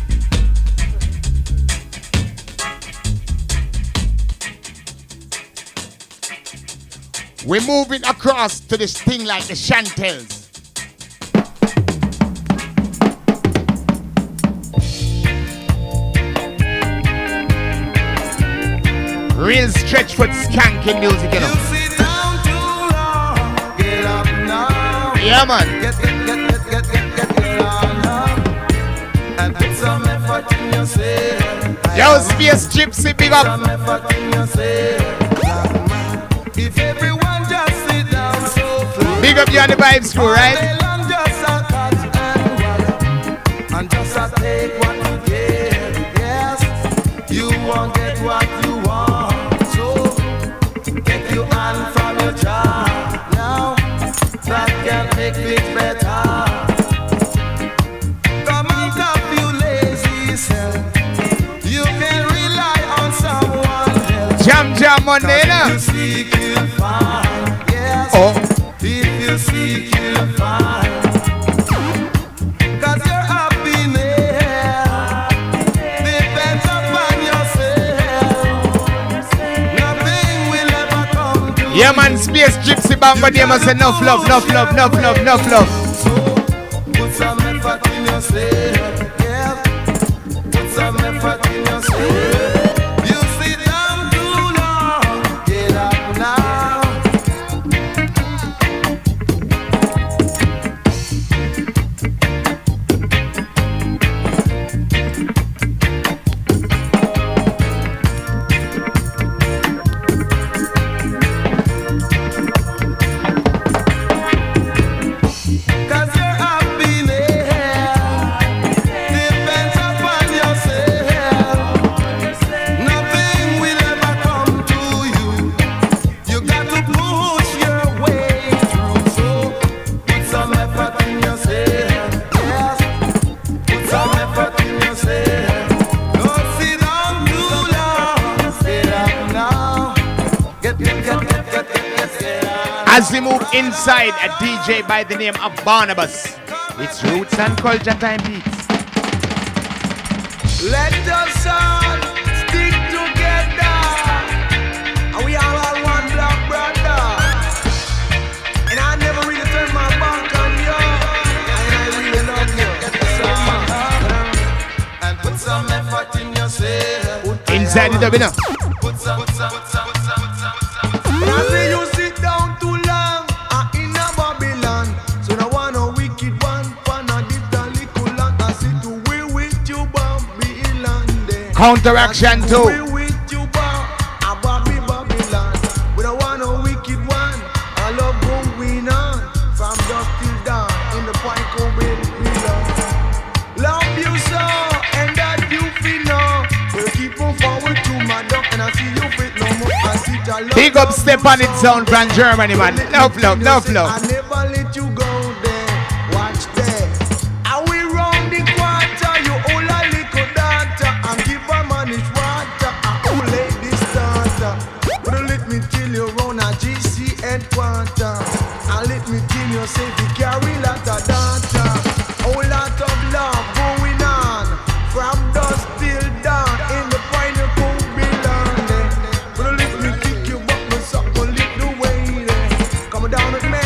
We're moving across to this thing like the Chantels. Real stretch foot skanking music, you know. You sit down too long, get up now. Yeah, man. Get on up and put some effort in yourself. Yo, Space Gypsy, big up. Some effort in yourself. If everyone just sit down so flat. Big up you on the vibes crew, right? Just a catch and just a take what you get. Yes, you won't get what you want. From your job now, that can make things better. Come out of you lazy self. You can rely on someone else. Jam Monday, if you seek, you'll find. Yes. Oh. If you seek, you'll find. 'Cause your happiness depends upon yourself. Nothing will ever come to you. Yeah, man, Space Gypsy Bamba, they must say enough love, enough love, enough love, enough love. So, put some effort in yourself, yeah. Put some effort in yourself. You sit down too long, get up now. As we move inside a DJ by the name of Barnabas, it's Roots and Culture Time Beats. Let us all stick together, and we all are one block brother. And I never really turn my back on you, and I really love you so much. And put some effort in yourself. Inside the dub, you know. Put some. When I say you sit Counteraction too. We with you, Babylon. We don't want no wicked one. Our love going on from dusk till dawn in the point where we love you so, and that you feel no. We'll keep on forward to my duck, and I see you fit no more. I see your love. Big up step on its own from Germany, man. Love. I never let you go there. Watch there. Are we round the quarter? You all a little daughter, and give her money water. I all lady starter. But don't let me till you round a GC headquarter. And let me till you say you carry lot of data. Whole lot of love going on from dusk till dawn in the final cool belong. But don't let me kick you up with something little way there. Come down with me,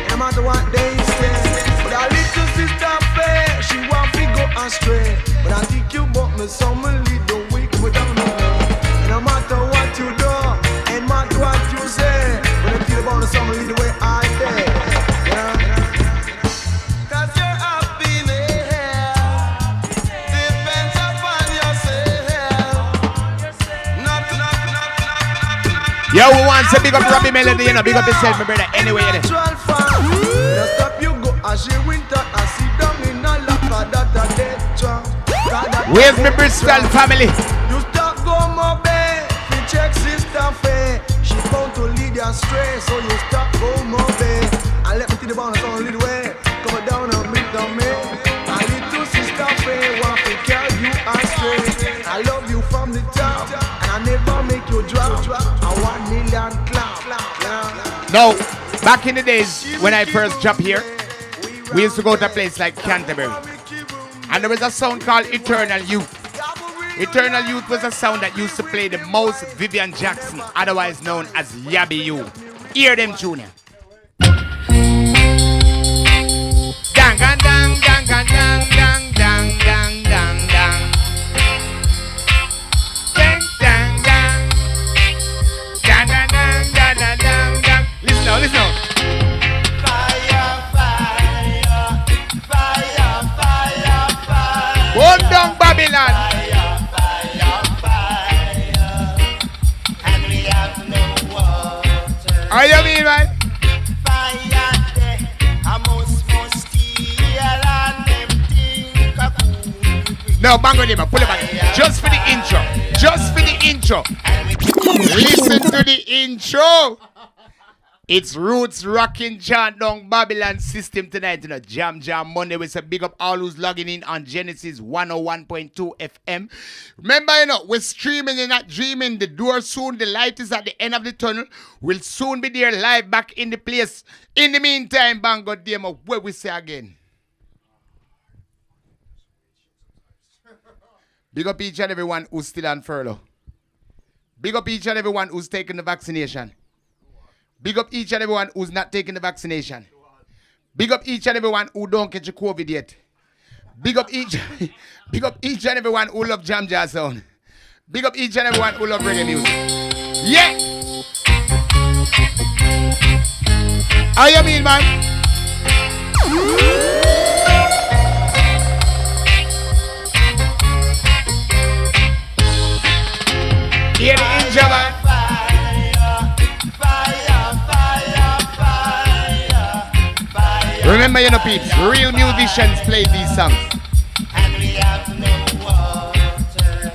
no matter what they say. But our little sister fair, she want to go astray. But I think you bought me some little way, come down with me. No matter what you do, and matter what you say. But I feel about some little way I say. Cause you're happy here, depends upon yourself. Yo, who wants to big up Robbie Melody, you know, big up yourself, my brother, anyway. Just stop you go as she winter and sit down in a lap that a dead trap. Where's my Bristol family? You stop go my bed, you check sister fair. She bound to lead you astray, so you stop go my bed. And let me think about it on a little way. Come down and meet the man. And little sister fair, want to carry you astray. I love you from the top, and I never make you drop. I 1 million clap. No, back in the days when I first jumped here, we used to go to a place like Canterbury. And there was a sound called Eternal Youth. Eternal Youth was a sound that used to play the most Vivian Jackson, otherwise known as Yabby You. Hear them tune here. Dang, dang, dang, dang, dang, dang, dang, dang, dang, dang. Dang, dang, dang. Dang, dang, dang, dang, dang, dang, dang. Listen now, listen now. Hold down Babylon. How you mean, man? No, bang on him, pull it back. Just for the intro. Just for the intro. Listen to the intro. It's Roots Rockin' Chant down Babylon system tonight. You know, Jam Monday. We say big up all who's logging in on Genesis 101.2 FM. Remember, you know, we're streaming and not dreaming. The door soon, the light is at the end of the tunnel. We'll soon be there live back in the place. In the meantime, bang God damn, what we say again. Big up each and everyone who's still on furlough. Big up each and everyone who's taking the vaccination. Big up each and everyone who's not taking the vaccination. Big up each and everyone who don't catch a COVID yet. Big up each and everyone who love Jam sound. Big up each and everyone who love reggae music. Yeah! How you mean, man? Hear the injure, man. Remember, you know, peeps, real musicians play these songs. And we have no water.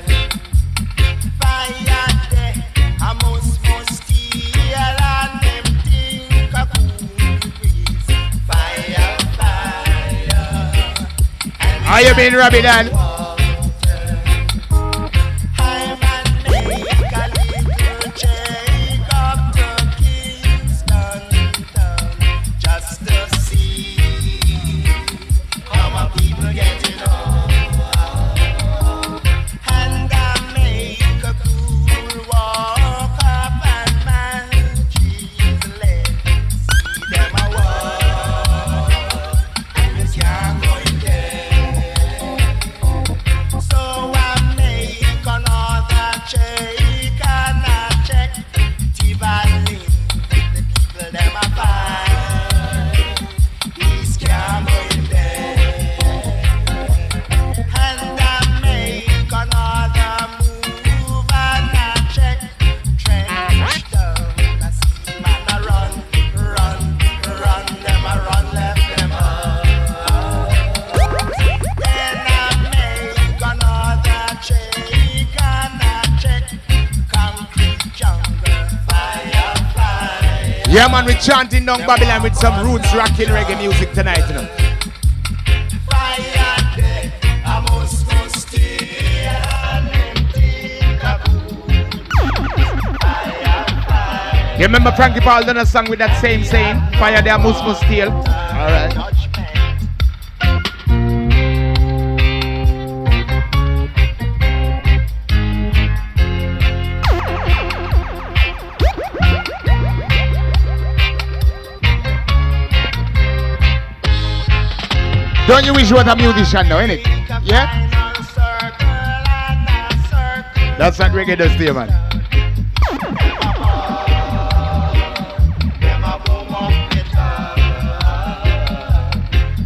Fire there, I must steal and them think of fire. How you been, Robbie Dan? Yeah, man, we're chanting down Babylon with some roots rocking reggae music tonight, you know. You remember Frankie Paul done a song with that same saying? Fire there must steal. Alright. Don't you wish you were a musician now, innit? Yeah? That's what reggae does to you, man.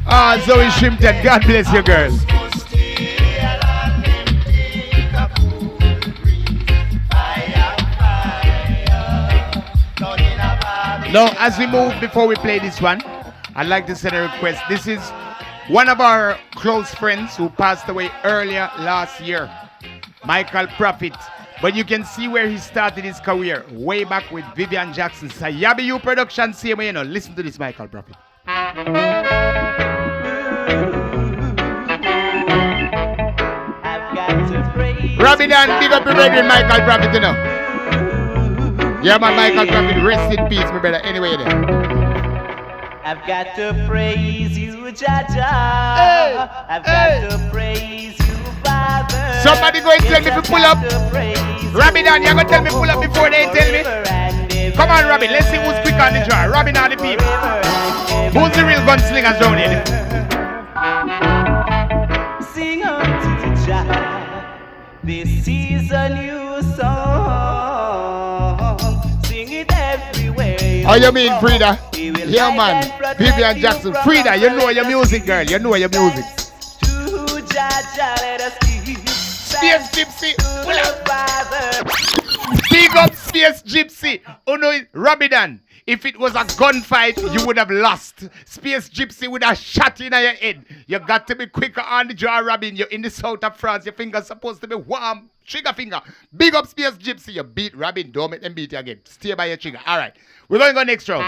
Ah, Zoe Shrimpton, God bless you, girl. Now, as we move, before we play this one, I'd like to send a request. This is one of our close friends who passed away earlier last year, Michael Prophet. But you can see where he started his career, way back with Vivian Jackson. So Yabiu Production, same way, you know. Listen to this, Michael Prophet. Robin and big up your brother, Michael Prophet, you know. Yeah, man, Michael Prophet, rest in peace, my brother. Anyway, then. I've got to praise you, Jaja. Hey, I've got to praise you, Father. Somebody go and tell me to pull up. Robin, you're going to tell me pull up before they tell me. Come on, Robin, let's see who's quick on the jar. Robin are the people. Who's the real gunslingers down here? Sing unto the Jah. This is a new song. Sing it everywhere. Oh, you mean Frida? Yeah, man. Vivian Jackson. Frida, you know your music, girl. You know your music. Space Gypsy. Big up Space Gypsy. Oh no, Rabidan. If it was a gunfight, you would have lost. Space Gypsy would have shot in your head. You got to be quicker on the jaw, Robin. You're in the south of France. Your finger's supposed to be warm. Trigger finger. Big up Space Gypsy. You beat Robin. Don't make them beat you again. Stay by your trigger. All right. We're going to go next round.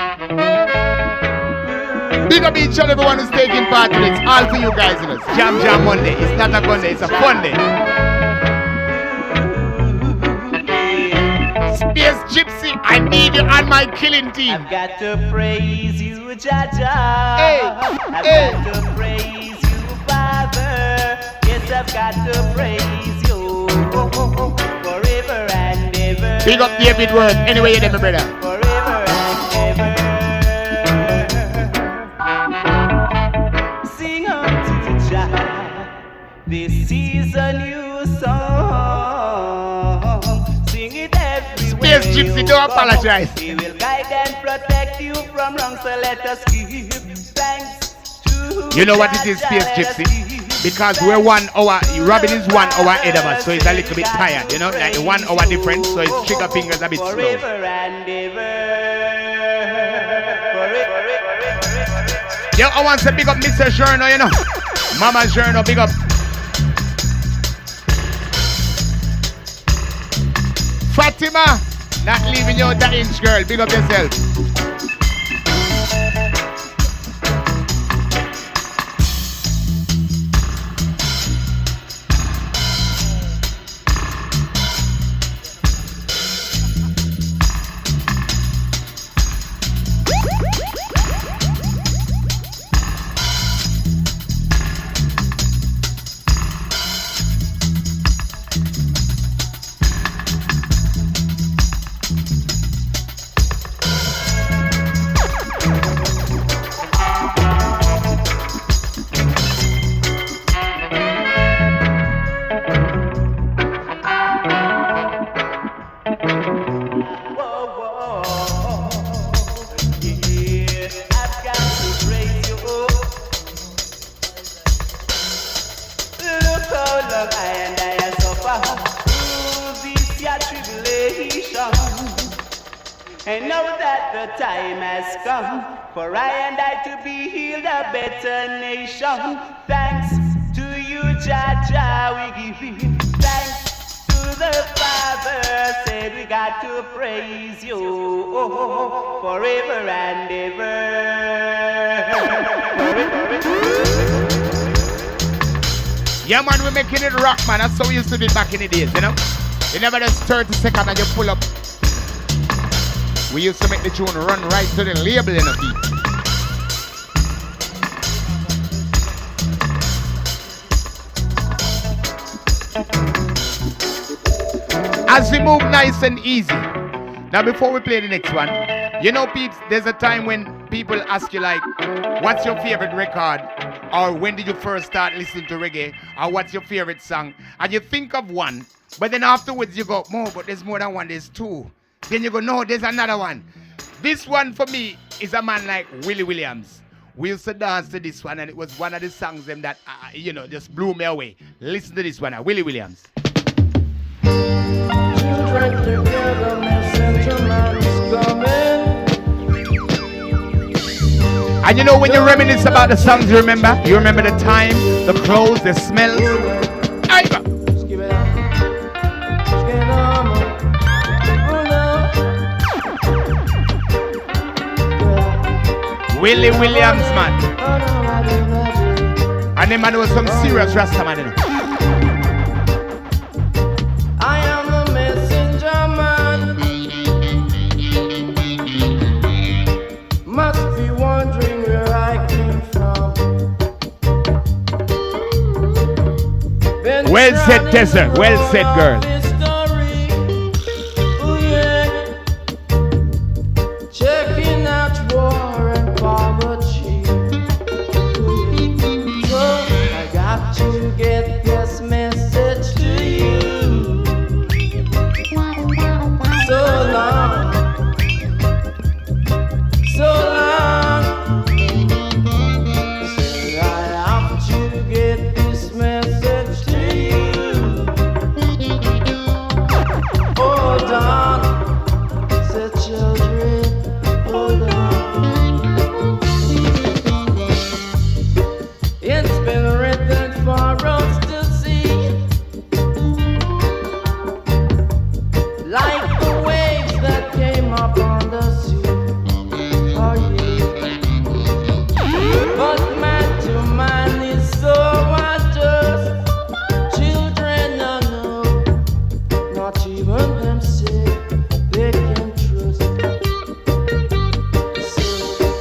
Big up each and everyone who's taking part in it. All for you guys in it. Jam Jam Monday. It's not a gun day. It's a fun day. Space Gypsy, I need you on my killing team. I've got to praise you, Jaja. Hey, I've got to praise you, Father. Yes, I've got to praise you forever and ever. Big up David Worth. Anyway, you did, my brother. Forever and ever. Sing unto the Jah. This is a new song. Sing it everywhere. Space Gypsy, don't apologize. He will guide and protect you from wrong, so let us give thanks to You know what it is, Space Gypsy? Because we're 1 hour, Robin is 1 hour ahead of us, so he's a little bit tired, you know, like 1 hour difference, so his trigger fingers a bit slow. Forever and ever. Yo, I want to big up Mr. Journo, you know. Mama Journo, big up. Fatima, not leaving you out the inch, girl. Big up yourself. And know that the time has come for I and I to be healed a better nation. Thanks to you, Jaja, we give you thanks to the Father. Said we got to praise you. forever and ever. Yeah, man, we're making it rock, man. That's how we used to do it back in the days, you know? You never just 30 seconds and you pull up. We used to make the tune run right to the label, you know, people. As we move nice and easy. Now, before we play the next one, you know, peeps, there's a time when people ask you, like, what's your favorite record? Or when did you first start listening to reggae? Or what's your favorite song? And you think of one, but then afterwards you go, more, but there's more than one, there's two. Then you go, no, there's another one. This one for me is a man like Willie Williams. We used to dance to this one, and it was one of the songs them that, you know, just blew me away. Listen to this one, Willie Williams. Children together, messenger man is coming. And you know when you reminisce about the songs you remember? You remember the time, the clothes, the smells. Iva. Willie Williams, man. And the man was some serious Rasta man, you know. I am the messenger man. Must be wondering where I came from. Well said, Tessa. Well said, girl. Checking out war and poverty. So I got to get this message to you. So long, so long. Said I have to get this message to you. Hold on, said children, hold on. It's been written for us to see, like the waves that came up on the sea. Oh yeah. But man to man is so unjust. Children don't know, not even them say they can trust. So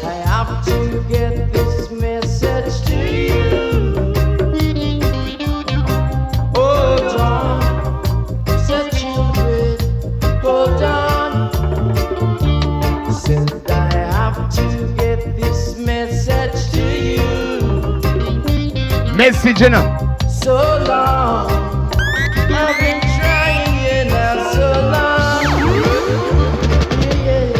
I have to get this message to you. Hold on, said children, hold on. Said I have to get this message to you. Message, you know. So long, I've been trying now so long. Yeah.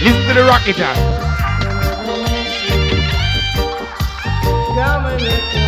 Listen to the rock guitar. Come and let me.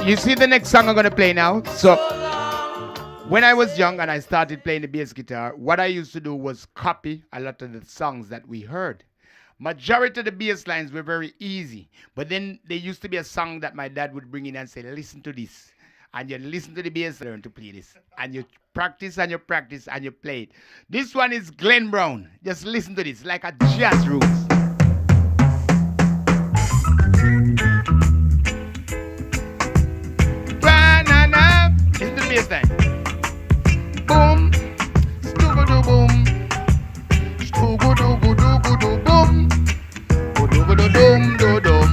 You see the next song I'm gonna play now? So when I was young and I started playing the bass guitar, what I used to do was copy a lot of the songs that we heard. Majority of the bass lines were very easy, but then there used to be a song that my dad would bring in and say, listen to this. And you listen to the bass, learn to play this. And you practice and you practice and you play it. This one is Glenn Brown. Just listen to this, like a jazz roots. Banana. Listen to the bass line. Boom. Stoo-go-doo-boom. Stoo-go-doo-go-doo-go-doo-boom. Go-doo-go-doo-dum-doo-dum.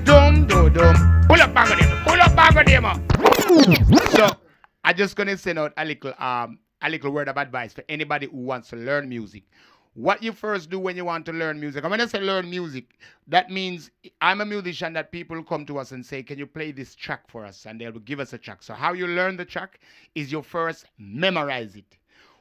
Dum-doo-dum. Pull up back on him. Pull up back on him. So, I'm just going to send out a little word of advice for anybody who wants to learn music. What you first do when you want to learn music, and when I say learn music, that means I'm a musician that people come to us and say, can you play this track for us? And they'll give us a track. So how you learn the track is you first memorize it.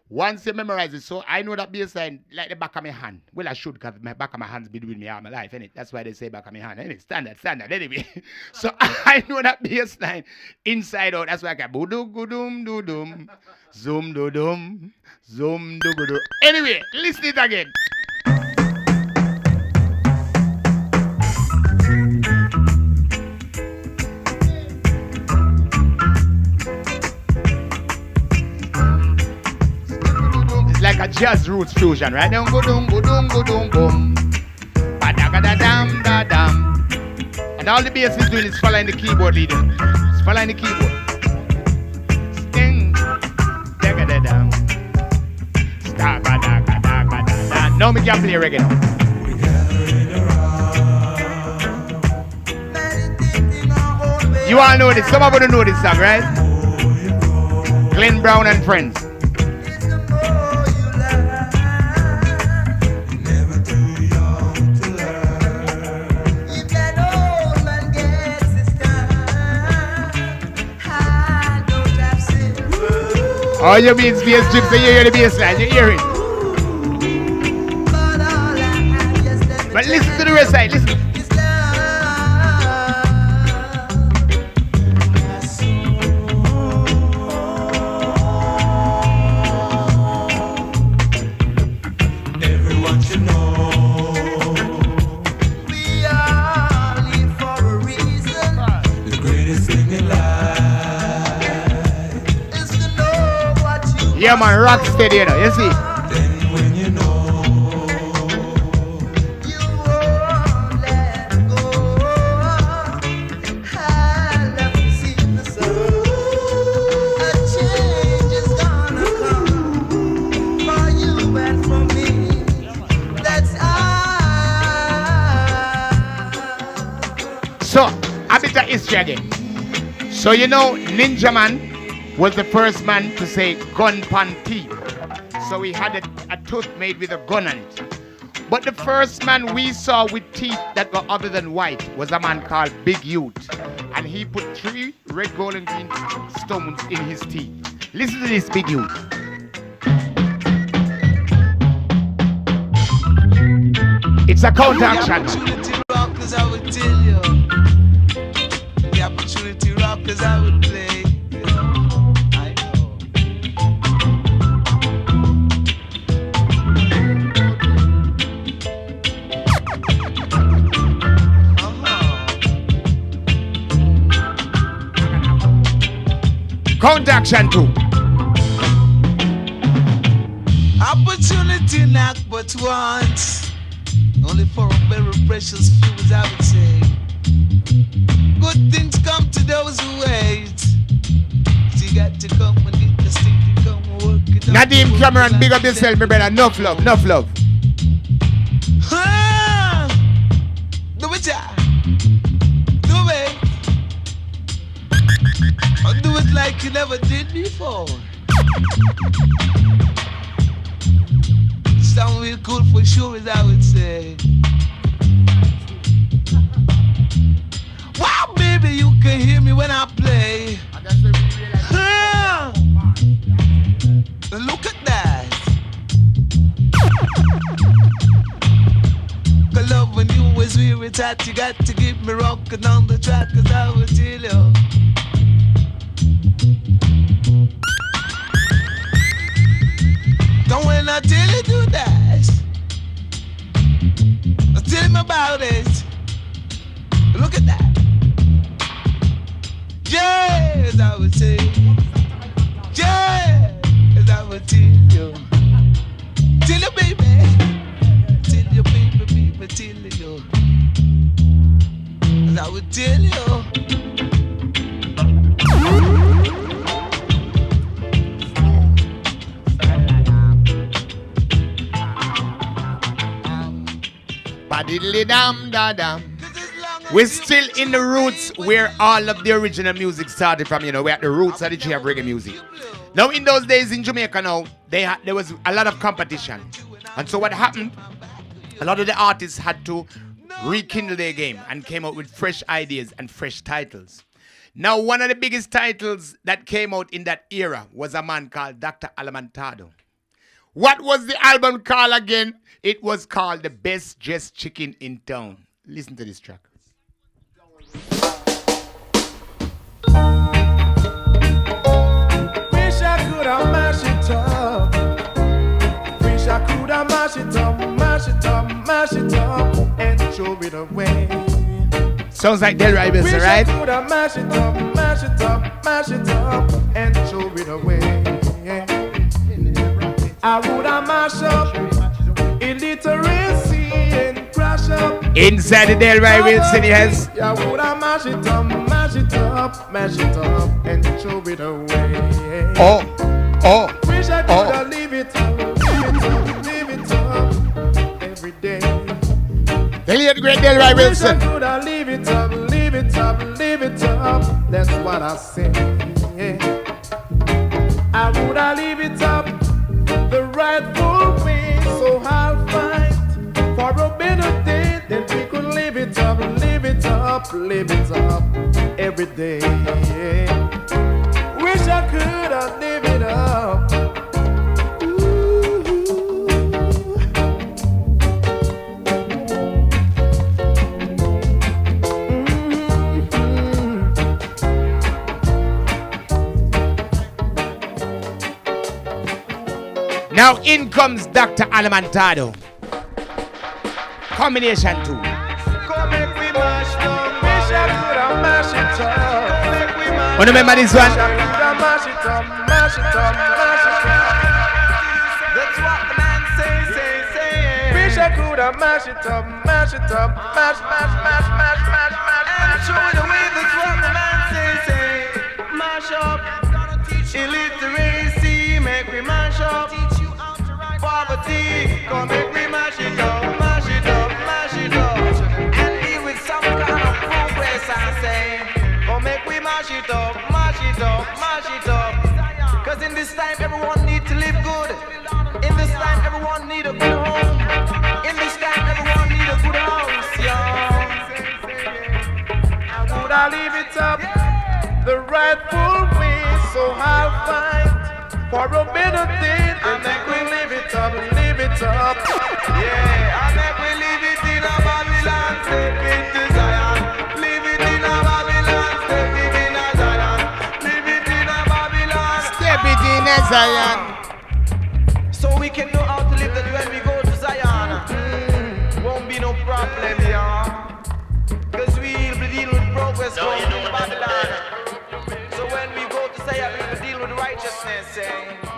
Once you memorize it, so I know that bass line like the back of my hand. Well, I should, because my back of my hand's been with me all my life, innit? That's why they say back of my hand, innit? Standard, anyway. So I know that bass line inside out. That's why I can boo-doo-goo-doom-doo-doom, zoom-doo-doom, zoom-doo-goo-doo. Anyway, listen it again. Like a jazz roots fusion, right? Doom, boom, boom, boom, boom. Ba-da-ga-da-dam, da-dam. And all the bass is doing is following the keyboard leader. It's following the keyboard. Sting, da-ga-da-dam. Sta-ba-da-ga-da-ga-da-da. Now me can play reggae now. You all know this. Some of you know this song, right? Glenn Brown and Friends. Oh, you mean bass chips, so you hear the bass line, you hear it. But listen to the rest side, listen. Everyone should know we all live for a reason. The greatest thing in life. Yeah, man, rock steady, you know, you see? Then when you know, you won't let go. I love to see the sun. A change is gonna come for you and for me. That's all. So, a bit of history again. So, you know, Ninja Man was the first man to say gun pan teeth. So he had a tooth made with a gun on it. But the first man we saw with teeth that were other than white was a man called Big Youth. And he put 3 red, gold, and green stones in his teeth. Listen to this, Big Youth. It's a counteraction. The opportunity rock, cause I would tell you. The opportunity rock, cause I would play. Counteraction 2. Opportunity knock but once. Only for a very precious few, as I would say. Good things come to those who wait. So you got to come and get the stick to come and work it out. Nadim Cameron, big up yourself, my brother. Enough love, enough love. Do it, yeah. Do it. Or do it like you never did before. Sound real cool for sure, as I would say. Wow, baby, you can hear me when I play. Look at that. Cause love when you was weary, tight, you got to give me rock walking on the track, cause I will tell you. Don't when I tell you do that, tell him about it. Look at that. Yes, I would say. Yes, I would tell you. Tell you, baby. Tell you, baby, tell you. I would tell you. Ba-diddly-dam-da-dam. We're still in the roots where all of the original music started from, you know, we're at the roots of the tree of reggae music. Now, in those days in Jamaica now, there was a lot of competition. And so what happened, a lot of the artists had to rekindle their game and came out with fresh ideas and fresh titles. Now, one of the biggest titles that came out in that era was a man called Dr. Alamantado. What was the album called again? It was called The Best Dressed Chicken in Town. Listen to this track. Wish I could have mashed it up. Wish I could have mashed it up, mash it up, mash it up, and throw it away. Sounds like Del Rey Wilson, right? Wish I could have mashed it up, mash it up, mash it up, and throw it away. I would have mashed up illiteracy and crash up. Inside the Del Rey Wilson, yes. I would have mash it up, mash it up, mash it up, and throw it away. Oh. Wish I could have leave it up, leave it up every day. The late great Del Rey Wilson. Wish I could have leave it up, leave it up, leave it up. That's what I say. I would have leave it up the rightful way, so I'll fight for a better day. Then we could live it up, live it up, live it up every day. Wish I could have lived it up. Now in comes Dr. Alamantado. Combination 2. Come make we mash down. Wish I could have mashed it up. Make we mash. You remember this one? Wish I could have mash it up, mash it up, mash it up. That's what the man say. Wish I could have mashed it up, mash it up, mash. And show it away. That's what the man say. Mash up. Illiteracy, make we mash up. Poverty, come make we mash it up, mash it up, mash it up. And deal with some kind of progress, I say. Come make we mash it up, mash it up, mash it up. Cause in this time everyone need to live good. In this time everyone need a good home. In this time everyone need a good house, y'all. Would I leave it up the rightful way, so I'll fight for a better day, and make we live it up, live it up. Yeah, and make we live it in a Babylon, take it to Zion. Live it in a Babylon, step it in a Zion. Live it in a Babylon, step it in a Zion. So we can know how to live that when we go to Zion. Won't be no problem, y'all. Cause we'll be dealing with progress going in Babylon. So when we go to Zion, we will deal with righteousness,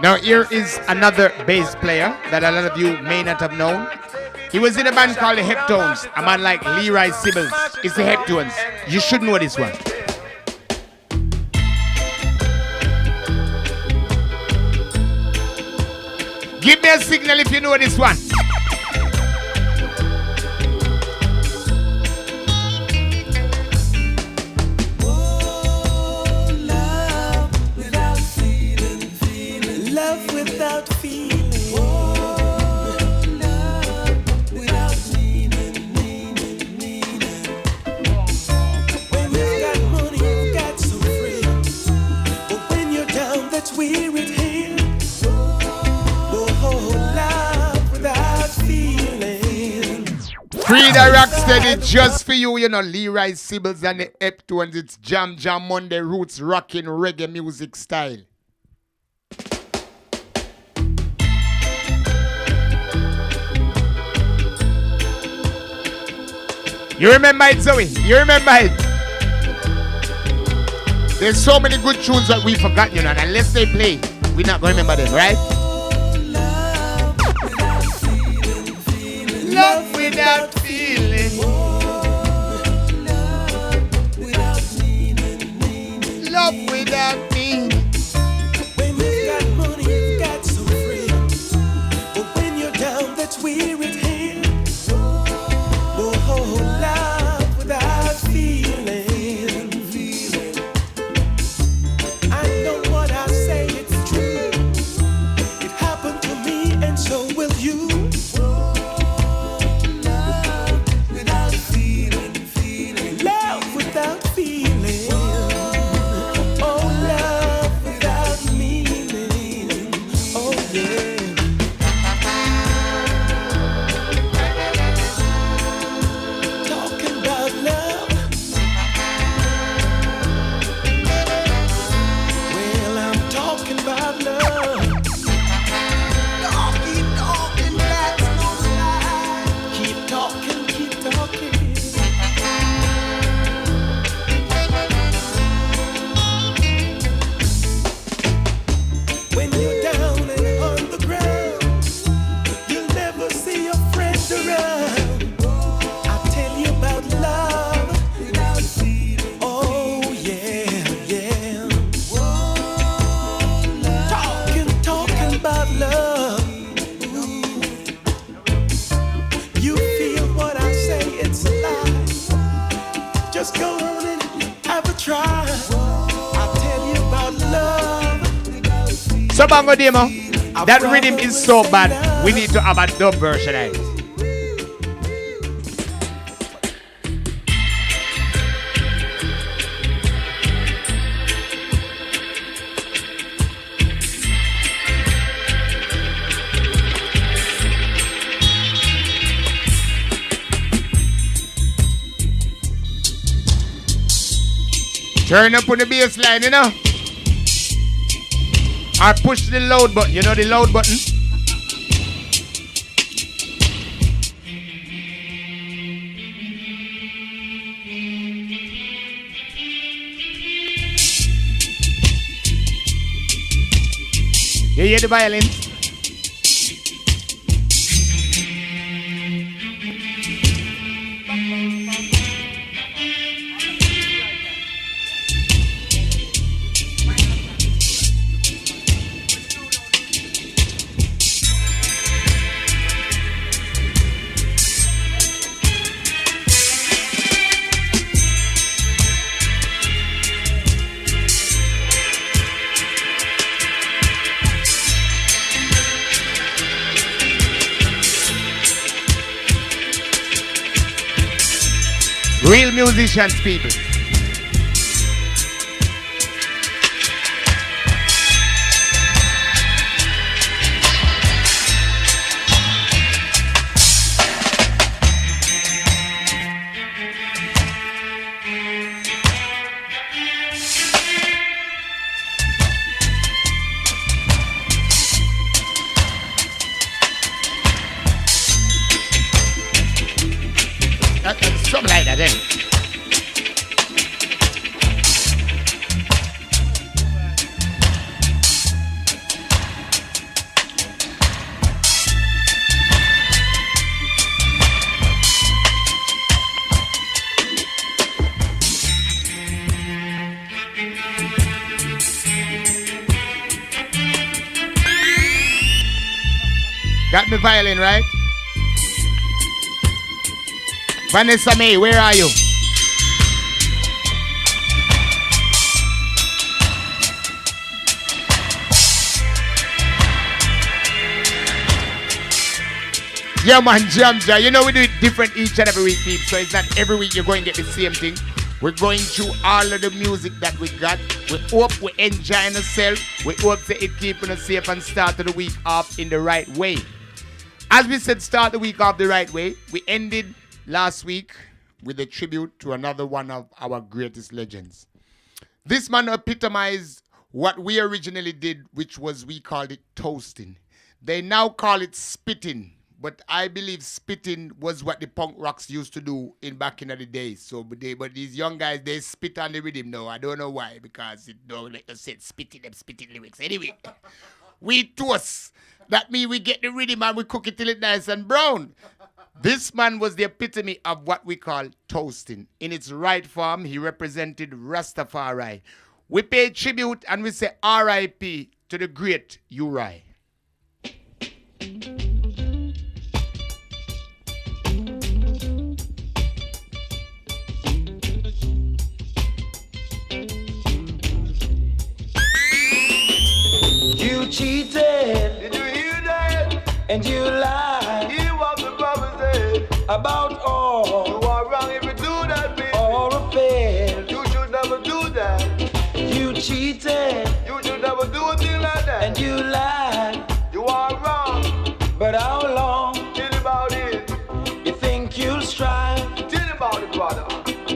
Now here is another bass player that a lot of you may not have known. He was in a band called the Heptones. A man like Leroy Sibbles. It's the Heptones. You should know this one. Give me a signal if you know this one. Without feeling, oh, love without meaning. When you've got money, you've got some friends, but when you're down, that's where it ends. Oh, love without Rocksteady just for you, you know, Leroy Sibbles and the Eptones. It's Jam Jam Monday roots rocking reggae music style. You remember it, Zoe? You remember it? There's so many good tunes that we forgot, you know, and unless they play, we're not going to remember them, right? Love without feeling. Love without meaning. When you've got money, you've got some friends. But when you're down, that's where it ends. Oh, love without feeling. I know what I say, it's true. It happened to me, and so will you. So Bango Demo, that rhythm is so bad, we need to have a dub version of it. Turn up on the bass line, you know. Or push the loud button, you know the loud button? You hear the violins? Real musicians, people. Something like that, then. Got me violin, right? Vanessa May, where are you? Yeah, man, Jam Jam. You know we do it different each and every week, people. So it's not every week you're going to get the same thing. We're going through all of the music that we got. We hope we're enjoying ourselves. We hope that it keeping us safe and start the week off in the right way. As we said, start the week off the right way. We ended last week with a tribute to another one of our greatest legends. This man epitomized what we originally did, which was we called it toasting. They now call it spitting, but I believe spitting was what the punk rocks used to do back in the days. So, but these young guys, they spit on the rhythm now. I don't know why, because it don't let us say spitting lyrics. Anyway, we toast. That means we get the rhythm and we cook it till it's nice and brown. This man was the epitome of what we call toasting. In its right form, he represented Rastafari. We pay tribute and we say R.I.P. to the great Uri. You cheated. Did you hear that? And you lied. Hear what the brother said. About all. You are wrong if you do that, baby. Or a fail. You should never do that. You cheated. You should never do a thing like that. And you lied. You are wrong. But how long? Tell about it. You think you'll strive? Tell about it, brother.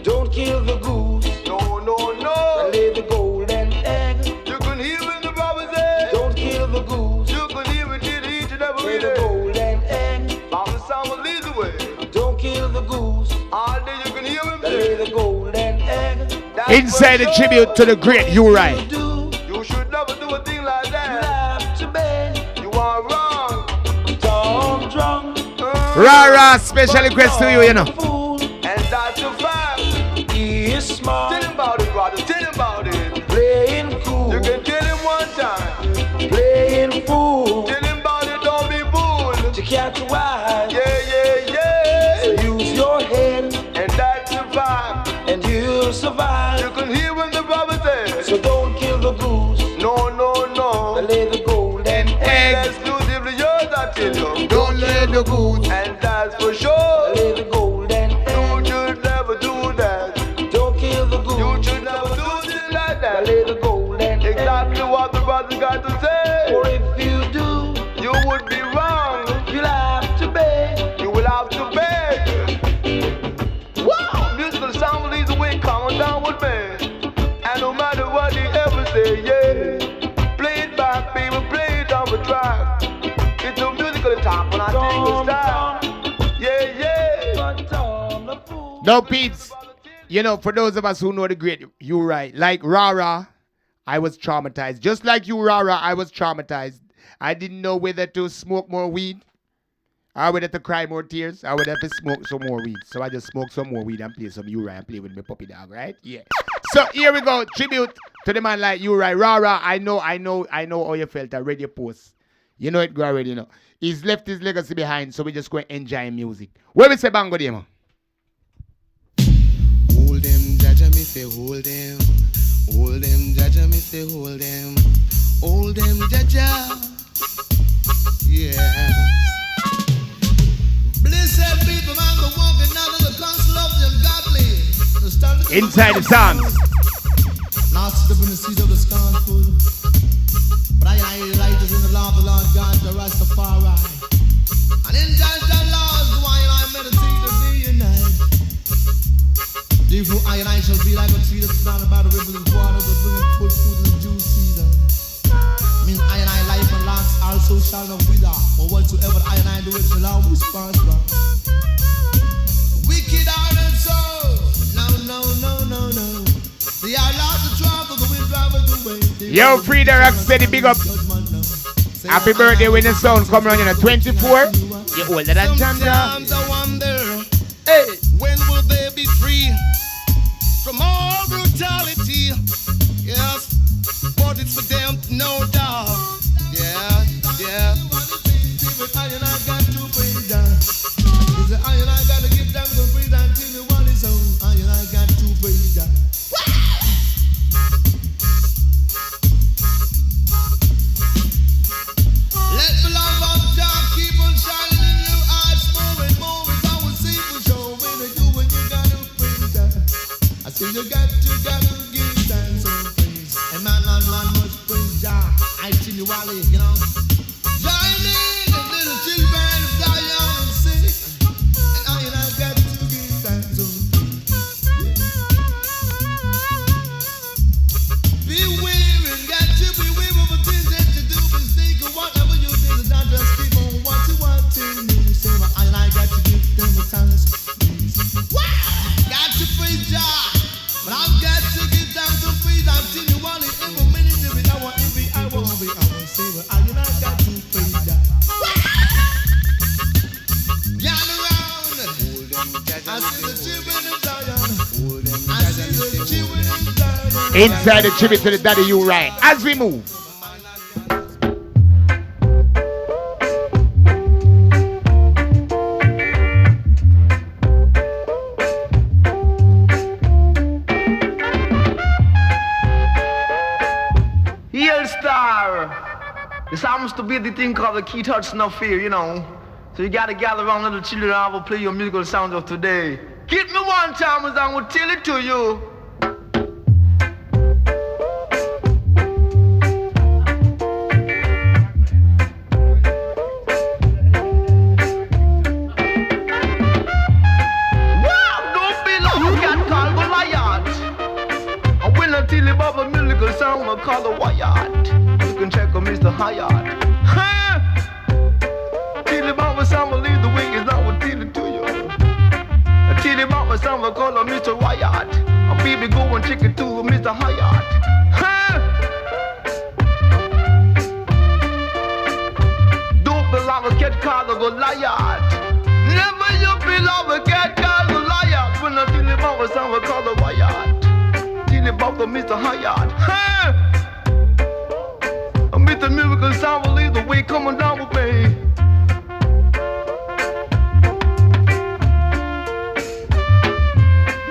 Don't kill the goose. No, no, no. Lay the golden egg. You can hear when the brother said. Don't kill the goose. You can hear it till each and every Lay the day. golden egg. Mama Sam will lead the way. Don't kill the goose. All day you can hear him Lay say. the golden egg. That's Inside the for tribute to the great Uri. You should never do a thing like You that. have to beg. You are wrong. Tom drunk. Rara, special request to you, you know. Fool. And that's a fact. He is smart. Tell him about it, brother. Tell him about it. Playing cool. You can tell him one time. Playing fool. Tell him about it, don't be fooled. To catch a wise. Yeah. So use your head. And that's a fact. And you'll survive. You can hear when the brother says. So don't kill the goose. No, no, no. Lay the golden egg. Exclusively yours, I tell you. Don't let the goose. And that's for sure. Lay the golden egg. You should never do that. Don't kill the goose. You should never do things like that. Lay the golden egg. Exactly what the brother got to say. Or if you do, You would be wrong. you'll have to beg. You will have to beg. Wow! Musical sound leads the way, come on down with me. And no matter what he ever say, yeah. Play it back, baby, play it on the track. It's a musical top when I think it's time. Yeah. But Tom the fool. No, Pete. You know, for those of us who know the great Uri, like Rara, I was traumatized. Just like you, Rara, I was traumatized. I didn't know whether to smoke more weed, or whether to cry more tears, or whether to smoke some more weed. So I just smoked some more weed and play some Uri and play with my puppy dog, right? Yeah. So here we go. Tribute to the man like Uri. Rara, I know how you felt. I read your post. You know it go already, you know. He's left his legacy behind, so we just go and enjoy music. Where we say bango demo? Hold them, Jaja, me say hold them. Hold them, Jaja, me say hold them. Hold them, Jaja. Yeah. Blessed be the man that walketh not in the counsel of the ungodly. Inside the songs. Not step in the seat of the scornful. But I delighted in the law of the Lord God, the Rastafari. And in Jaja laws, why I meditate the day and night. Therefore I shall be like a tree that's surrounded by the rivers of water that bringeth forth food in the due season. Means I life and last also shall not wither, for whatsoever I do it shall always prosper. Wicked heart and soul, no. They are lost the trouble, the wind driveth away. Yo, Frida Rock steady, big up. Happy birthday when the sound come around, you know, 24. You're older than Janja. Sometimes I wonder, Hey. when will they be free from all brutality? Yes, but it's for them to know doubt. Yeah. I and I got to praise down. I and I got to give thanks and praise down till the one is home. I and I got to praise down. Let the love of God keep on shining in your eyes more and more. Inside the tribute to the Daddy You Right. As we move. This happens to be the thing called the key touch no fear, you know. So you gotta gather around little children and I will play your musical sounds of today. Get me one time as I will tell it to you. Wow, don't be like a cat called Goliath. I will not tell you about a musical sound called the Wyatt. You can check on Mr. Hyatt. Huh? Tell you about my son, will leave the wing is not what tell it to you. I tell you about my son, will call him Mr. Wyatt. A baby go and check it to Mr. Hyatt. Huh? Don't be like a cat called a Goliath. Never you be like a cat called a Goliath. When I tell you about my son, will call the Wyatt. Tell you about the Mr. Hyatt. Huh? The miracle sound will lead the way coming down with me.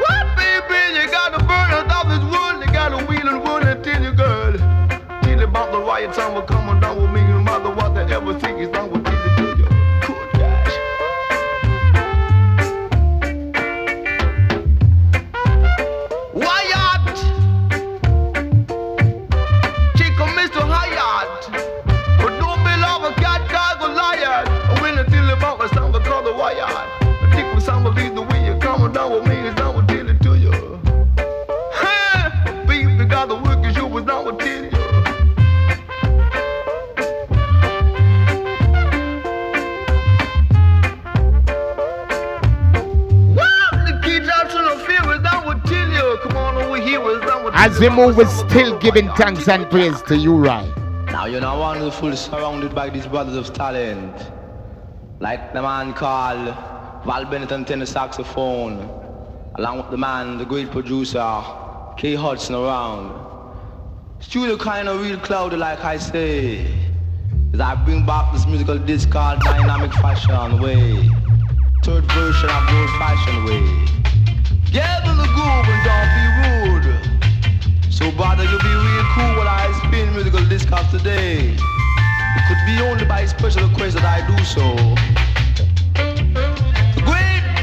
What, baby? You gotta burn out all this wood. You gotta wheel and wood and tell you, girl. Tell you about the riot sound will coming down with me. No matter what they ever think is done with tell you to you. Good gosh. Wyatt! Chico Mr. Hyatt. The way you're coming down with me is I will tell it to you. Hey, baby, got the work is you was I will tell you. Wow, the kids out to the fear is I will tell you. Come on over here is I will tell you. As we move, we're still giving thanks and praise to you, right? Now you're not wonderful, surrounded by these brothers of talent. Like the man called Val Bennett on tenor saxophone, along with the man, the great producer, K. Hudson around. Studio kind of real cloudy, like I say, as I bring back this musical disc called Dynamic Fashion Way, third version of the old-fashioned way. Get in the groove and don't be rude. So brother, you be real cool while I spin musical disc of today. It could be only by special request that I do so.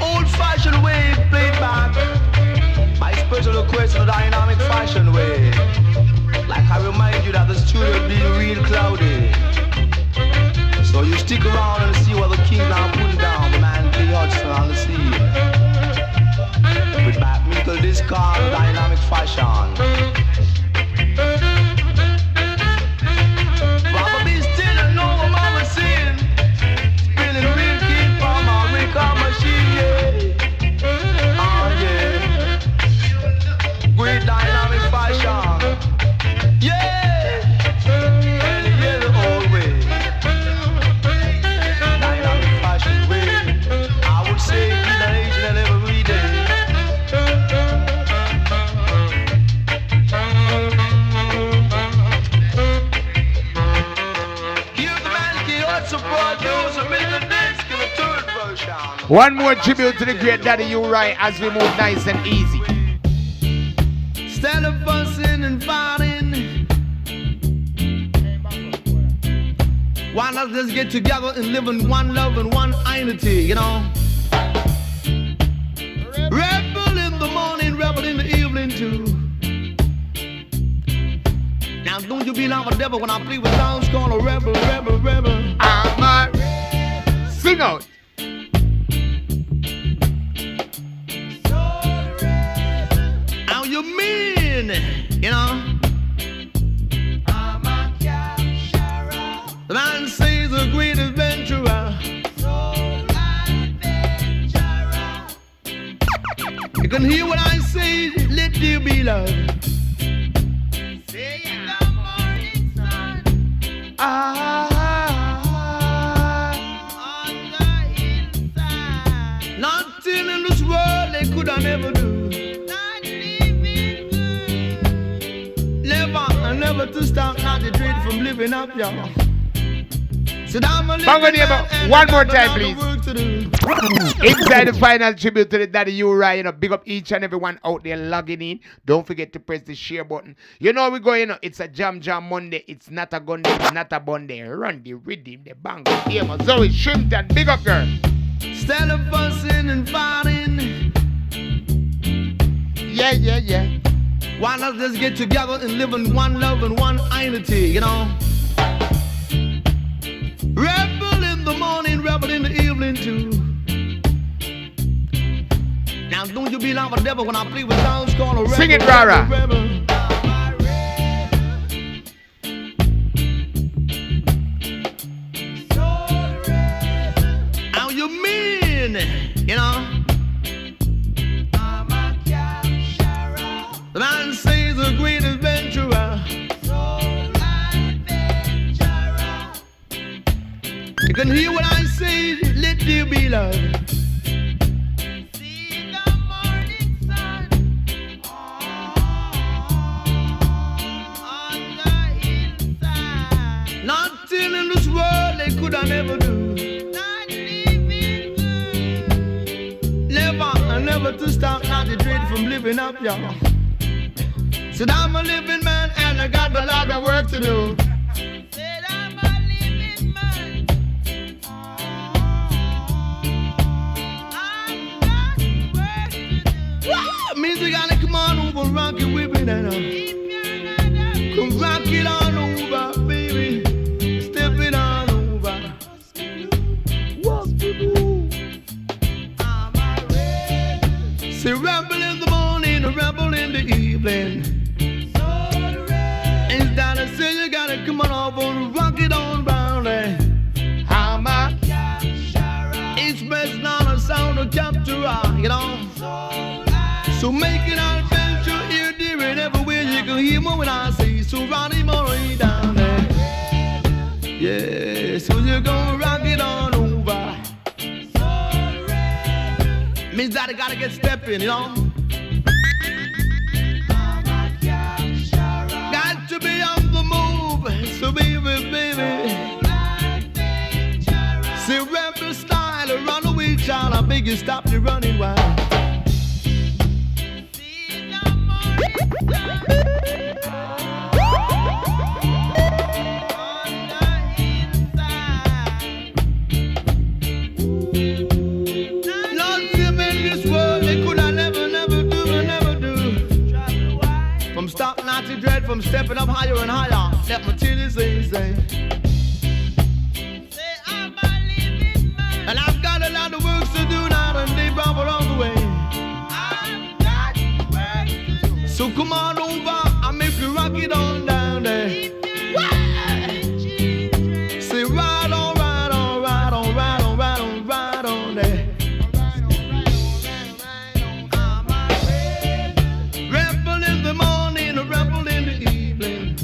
Old-fashioned way played back by special request in a dynamic fashion way. Like I remind you that the studio be real cloudy. So you stick around and see what the king now putting down, the man K. Hudson on the scene. With back musical disc called dynamic fashion. Baba be still and know what mama saying. Spinning real king from a record machine, yeah. Great dynamic fashion, yeah, and yeah, the old way, dynamic fashion way, I would say generation and every day. Here's the man, he ought to produce a million discs in a third version. One more tribute to the great Daddy You Right as we move nice and easy. Instead of fussing and fighting, why not just get together and live in one love and one unity, you know? Rebel in the morning, rebel in the evening too. Now don't you be like a devil when I play with songs called a rebel, rebel, rebel. I'm a sing out. How you mean, you know? I'm a capturer. The man says the great adventurer. Soul adventurer. You can hear what I say, let there be love. Say in the morning sun. On the inside. Nothing in this world they could I never do. never to stop, not the dread from living up, y'all. Bongo Nemo, one more time, please. Inside the final tribute to the Daddy Uri, you know, big up each and everyone out there logging in. Don't forget to press the share button. You know we go, you know, it's a Jam Monday. It's not a gun day, it's not a bun day. Run the rhythm, the Bongo Nemo. Zoe Shrimpton, big up, girl. Instead of fussing and fighting, yeah. Why not just get together and live in one love and one unity, you know? Rebel in the morning, rebel in the evening too. Now don't you be like a devil when I play with sounds called a rebel. Sing it, Rara. Rebel. How you mean, you know? The man says the great adventurer. You can hear what I say, let there be love. See the morning sun on the hillside. Nothing in this world they could I never do. Not living good. Never to stop, not the dread from living up, y'all. Said I'm a living man and I got a lot of work to do. Said I'm a living man. I've got work to do. Means we gotta come on over, rock it with me now. Come rock it on over, baby. Step it on over. What to do? I'm a rebel. Say rebel in the morning, a rebel in the evening. Instead of say you gotta come on over and rock it on round there. I'm a it's best not a sound of capture, you know. So make it an adventure here, dear, and everywhere you can hear me when I say so round him already down there. Yeah, so you're gonna rock it on over. Means that I gotta get stepping, you know. To be on the move, so baby. See rebel style, a runaway child, I beg you stop the running wild. See the morning sun. Nothing in this world they could I never do. From stop not to dread, from stepping up higher and higher. Let me tell you, say. I'm a living man. And I've got a lot of work to do now, and they brought along the way. I've got work to do. So come on over, I'll make you rock it on down there. Say right on there. Rebel in the morning, a rebel in the evening.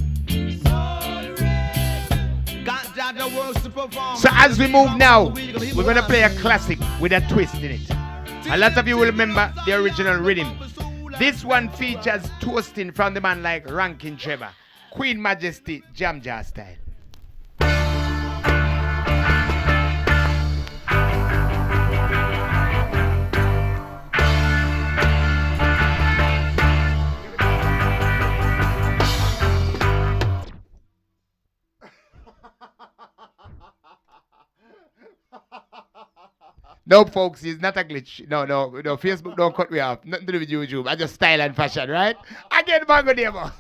So as we move now, we're gonna play a classic with a twist in it. A lot of you will remember the original rhythm. This one features toasting from the man like Rankin Trevor, Queen Majesty Jam Jar style. No, folks, it's not a glitch. No, Facebook don't cut me off. Nothing to do with YouTube. I just style and fashion, right? Again, Bongo Demo.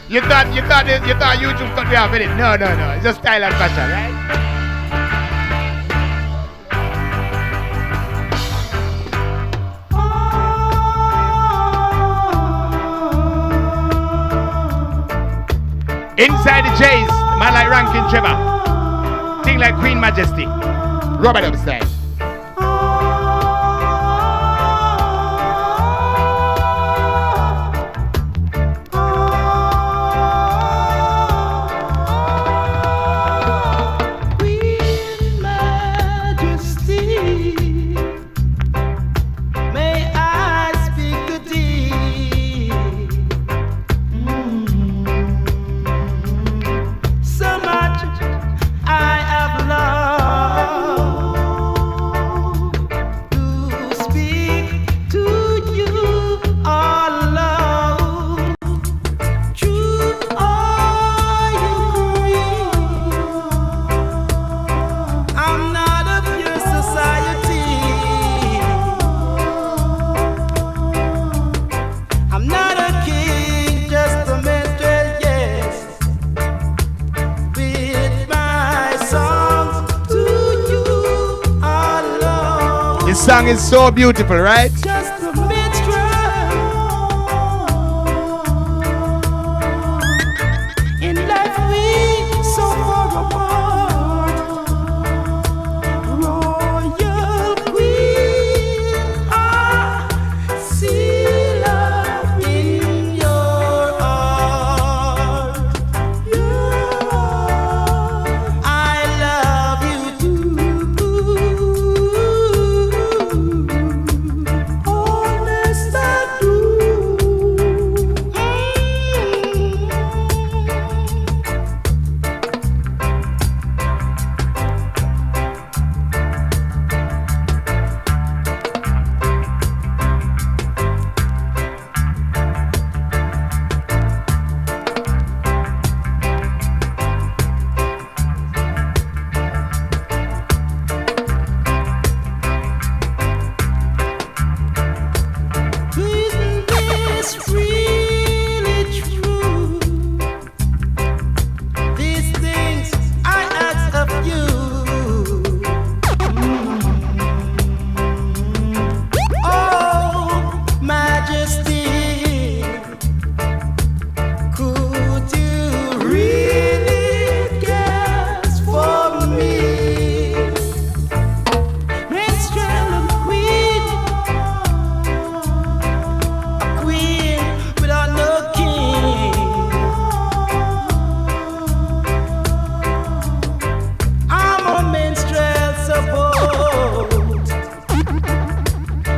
You thought YouTube cut me off, innit? No. It's just style and fashion, right? Inside the J's, man like Rankin Trevor. Thing like Queen Majesty. Robert Up style. Queen Majesty, may I speak to thee? song is so beautiful, right? Just a minstrel. In life we so far apart. Royal Queen, I see love in your heart. I love you too. Honest I do. Isn't this really true? These things I ask of you. Oh, Majesty, could you really guess for me? Minstrel and queen, a queen without no king. I'm a minstrel suppose,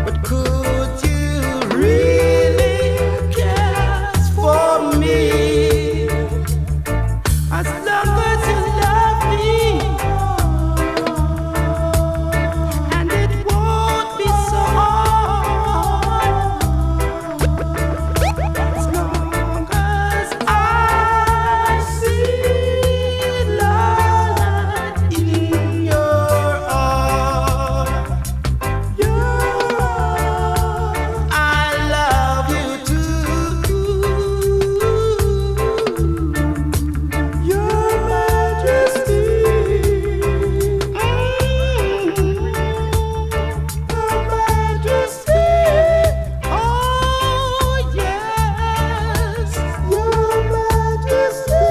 but could you really guess for me? As long as you love me, and it won't be so hard. As long as I see love in your heart, I love you too, Your Majesty. Your Majesty. Oh yes, Your Majesty.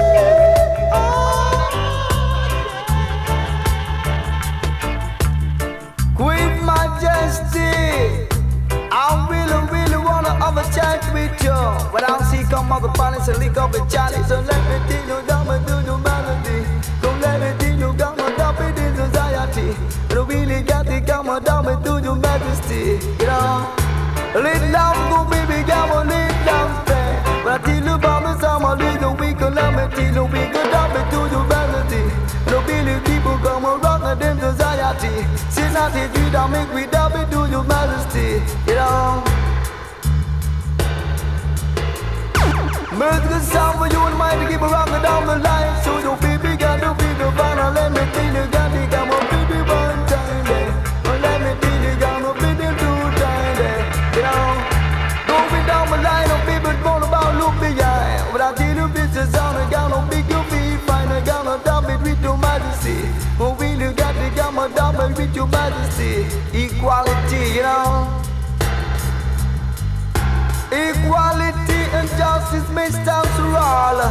Queen Majesty, I really wanna have a chat with you. But I see come up with balance and link up with Charlie. So let me think you down and do your melody. Don't let me think you got my top in society. But really got to come down and do your majesty. You know, lay down, go baby, come on, lay down there. But I tell you about me, some of the weak calamity. No we go down and do your melody. No really people come around and them society. See nothing you don't make we down and do your majesty. You know. Mirth good sound for you and mine to keep around and down the line. So your baby got to be the final. Let me tell you, got to come on, baby, one time there. Oh, let me tell you, got to be the two time there. You know, going down the line, oh, people born about look behind. But I tell you, this is sound, I got to make you feel fine. I got to dump it with your majesty. Oh, really got to come on, dump it with your majesty. Equality, you know. Equality and justice may stand for all.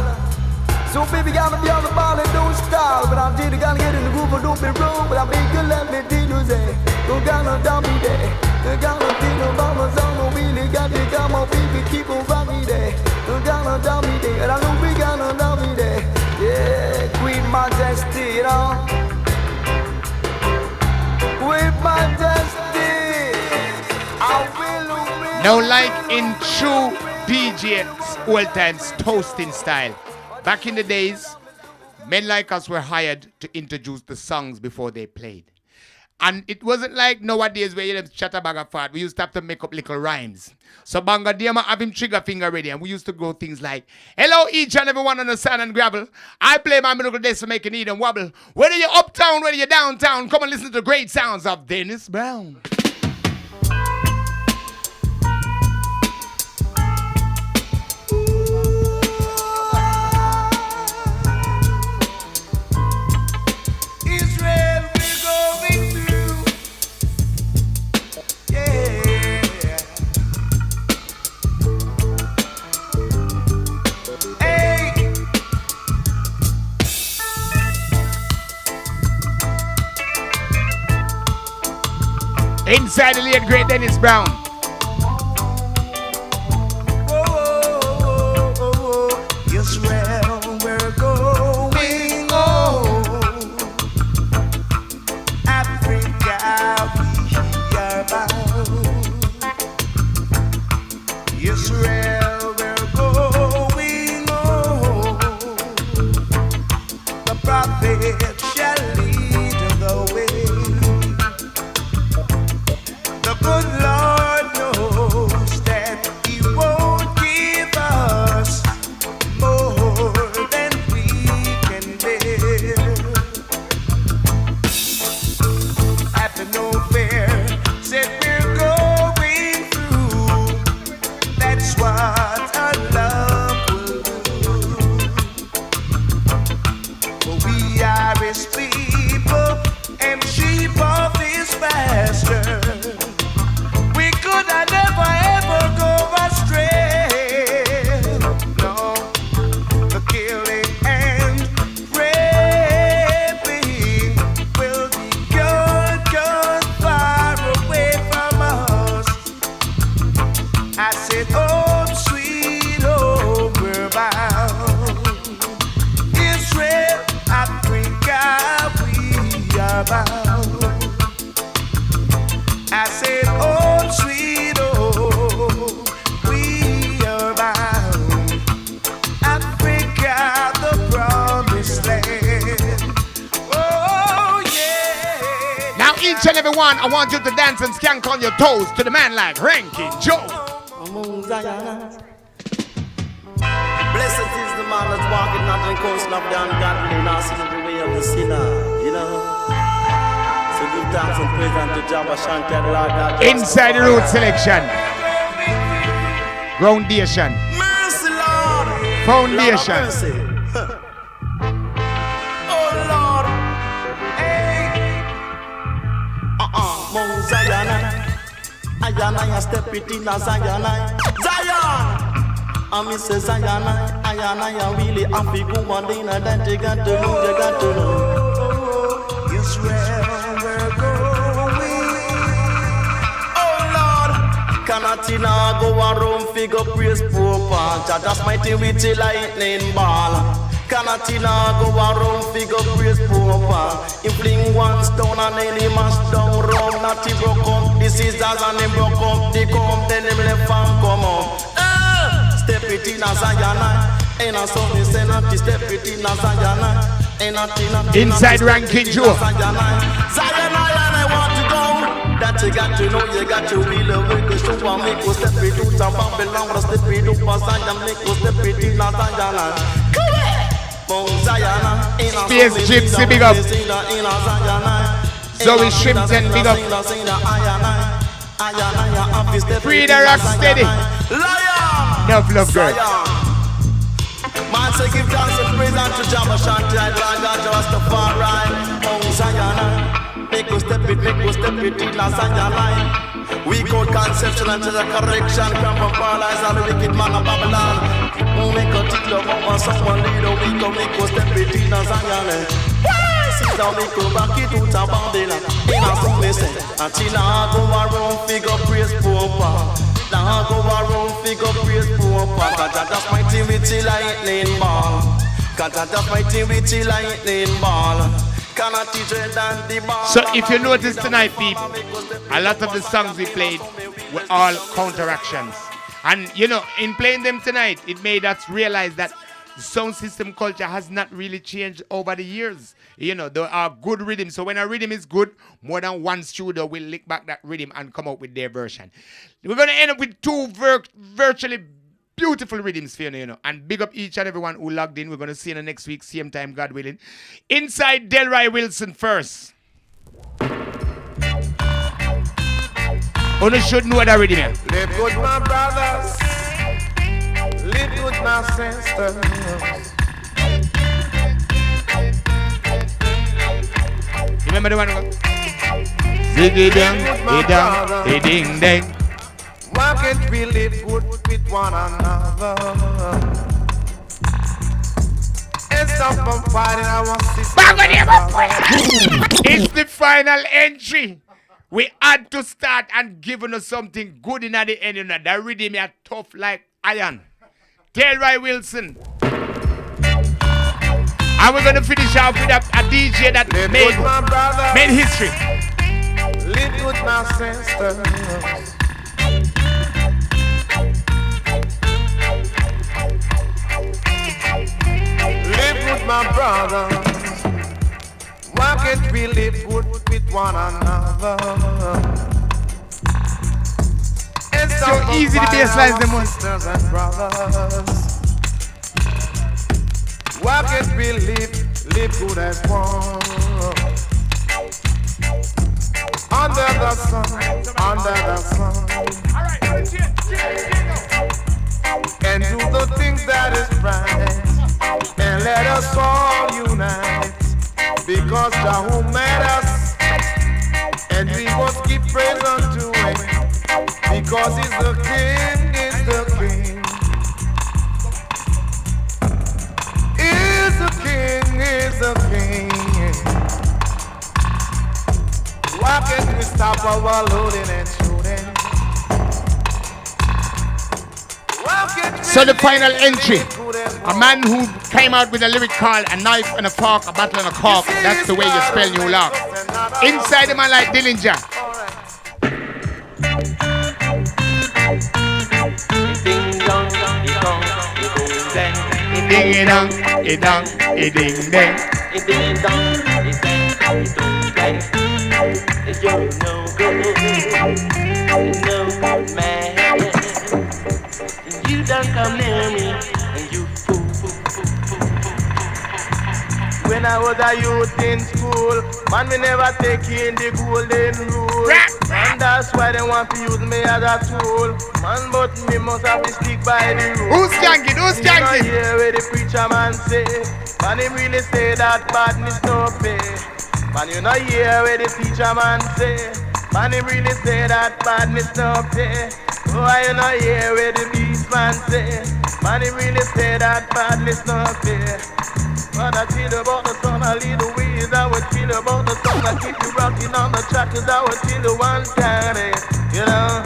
So baby, gotta be on the ball and don't stop. But I'm just gotta get in the groove and don't be wrong. But I make you let me do you say, don't got no dummy there. Don't got no thing about my song. No really got to come on, baby, keep on rocking there. Don't got no dummy there. And I know we got no dummy there. Yeah, Queen Majesty, you know. Queen Majesty, I will. Now, like in true DJ old times toasting style, back in the days, men like us were hired to introduce the songs before they played. And it wasn't like nowadays where you have chat a bag of fart. We used to have to make up little rhymes. So Banga Diama have him trigger finger ready, and we used to go things like, hello each and everyone on the sand and gravel. I play my miracle days to make a need and wobble. Whether you're uptown, whether you're downtown, come and listen to the great sounds of Dennis Brown. Inside the late great Dennis Brown. Israel, we're going home. Africa, we are bound. Israel, we're going home. The prophet shall lead the way. The good Lord knows that He won't give us more than we can bear. After no fair, said we're going through. That's what our love will do. We are His people and sheep of His pasture. We could never ever go astray. No, the killing and raping will be gone far away from us. I said, oh, sweet home, we're bound. Israel, Africa, we are bound. I said, oh, sweet home, we are bound. Africa, the promised land. Oh, yeah. Now each and every one, I want you to dance and skank on your toes to the man like Ranking Joe. Blessed is the man that's walking not in coast of the ungodly, nor sitting the way of the sinner, you know. So give thanks and praise unto Jabba Shanti, the Lord God. Inside the root selection. Groundation. Mercy, Lord. Foundation. Lord of mercy. Oh, Lord. Hey. Mount Zion. I step it in a Zion. Zion. I say Zion. I really happy go one day and then you got to know. Israel, we're going. Oh Lord, Canatina go around figure praise poor punch. Just mighty with the lightning ball. Canatina go around figure praise poor punch. He fling one stone and then he mash down Rome. Not he broke up the scissors and he broke up the comb. Then him left and come on. Step it in a Zion. And a son is saying that he step it in a Zion. Inside Ranking Joe. Zion, I want to go. That you got to know, you got to be the way to show and make us step it out of Babylon, step it up a Zion, make us step it in a Zion. Space Gypsy, big up. Zoe Shrimpton, big up. Frida Rock Steady. Enough love, girl. Man say give thanks and praise unto Jabba Shanti, Lord God, Rastafari, Mount Zion. Make us step it in a Zion line. We call conception unto the correction, come from paralyze all the wicked man of Babylon. Who make a tickle of someone leader, we go make us step it in a Zion. See how we go back it out of Babylon. In a song they say, until I go around, figure praise poor. Now go around, figure praise poor. Cause that's mighty with the lightning ball. Cause that's mighty with the lightning ball. So if you notice tonight, people, a lot of the songs we played were all counteractions. And you know, in playing them tonight, it made us realize that the sound system culture has not really changed over the years. You know, there are good rhythms. So when a rhythm is good, more than one studio will lick back that rhythm and come out with their version. We're going to end up with two virtually beautiful rhythms for you know. And big up each and everyone who logged in. We're going to see you next week, same time, God willing. Inside Delroy Wilson first. You should know that rhythm. Live good, my brothers. Live good, my sisters. Remember the one? Ziggy dang, ding dang. Why can't we live good with one another? And stop from fighting our sisters. It's the final entry. We had to start and giving us something good in at the end. You know, that rhythm is tough like iron. Delroy Wilson. And we're going to finish off with a DJ that made history. Live with my sisters. Live with my brothers. Why can't we live good with one another? It's so easy to baseline them ones. Sisters and brothers. Why can't we live good as one? Under the sun. And do the things that is right. And let us all unite. Because Jah made us. And we must give praise unto Him. Because He's the King, He's the King. He's the King, He's the King. Why can't we stop our loading and shooting? So the final entry, a man who came out with a lyric called A Knife and a Fork, a Battle and a Cork. That's the way you spell New York. Inside the man like Dillinger. Ding dong, ding dong, ding Ding dong, ding dong, ding ding. ding dong, ding dang. You're no good, no good man. You don't come near me, and you fool. When I was a youth in school, man, me never take in the golden rule. And that's why they want to use me as a tool. Man, but me must have to stick by the rule. Who's skanking? Who's You know skanking? hear where the preacher man say, man, him really say that badness no pay. Man, you know hear where the teacher man say, man, him really say that badness no pay. Oh, you know hear where the beast man say, man, him really say that badness no pay. But I feel about the song, I lead the ways. I would feel about the song, I keep you rocking on the track, cause I would feel the one kind of, you know.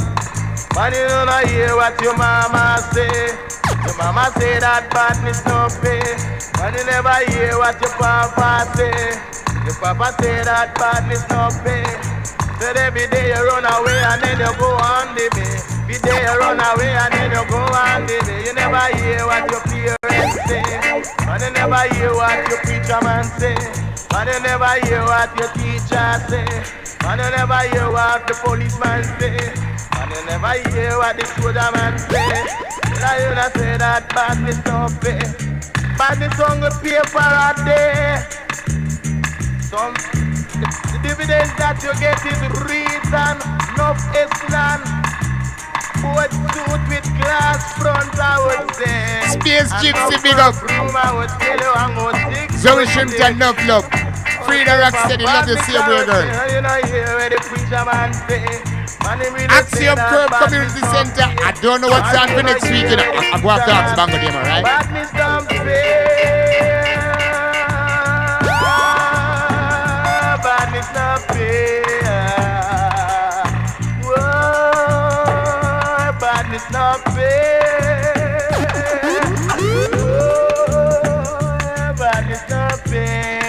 Man, you don't hear what your mama say. Your mama say that badness no pay. Man, you never hear what your papa say. Your papa say that badness no pay. Said every day you run away and then you go on the way. Every day you run away and then you go on the way. You never hear what your parents say. Man, you never hear what your preacher man say. Man, you never hear what your teacher say. Man, you never hear what the policeman say. Man, you never hear what the soldier man say. Now you not say that badness don't pay. Badness on the paper a day. Some the dividends that you get is reason, no Islam. Both suit with glass front, I would say. Space Gypsy, big up. Zoe Shrimpton, enough love. Frida Rocksteady, love to see you, boy, girl. Axiom Curb Community Center. I don't know what's on for next week. You know. I'll go after Axe Bango Demo, right? Badness don't pay. Badness don't pay. Whoa, badness don't pay. Whoa, badness don't pay.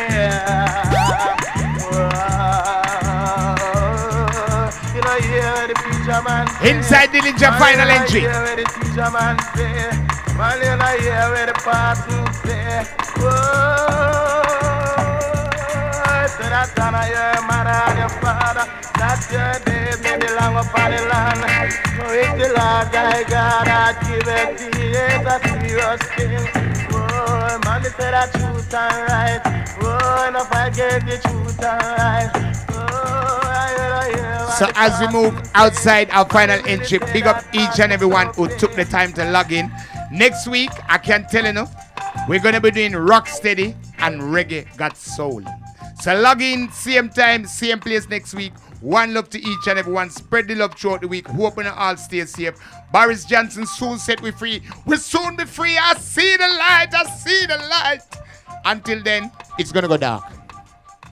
Whoa, you know, hear the preacher man say. Inside the Ninja final entry. Hear where the teacher man say. Man, you know, hear where the pastor say. Whoa. So that's honor your mother and your father. That's your days, maybe long upon the land. So if the Lord thy God had given to you, it's a serious thing. Whoa, man, they say that truth and right. Whoa, and if I get the truth and right. So as we move outside our final entry, big up each and everyone who took the time to log in. Next week, I can tell you, we're going to be doing Rocksteady and Reggae Got Soul. So log in, same time, same place next week. One love to each and everyone. Spread the love throughout the week. Hoping you all stay safe. Boris Johnson soon set we free. We'll soon be free. I see the light. I see the light. Until then, it's going to go dark.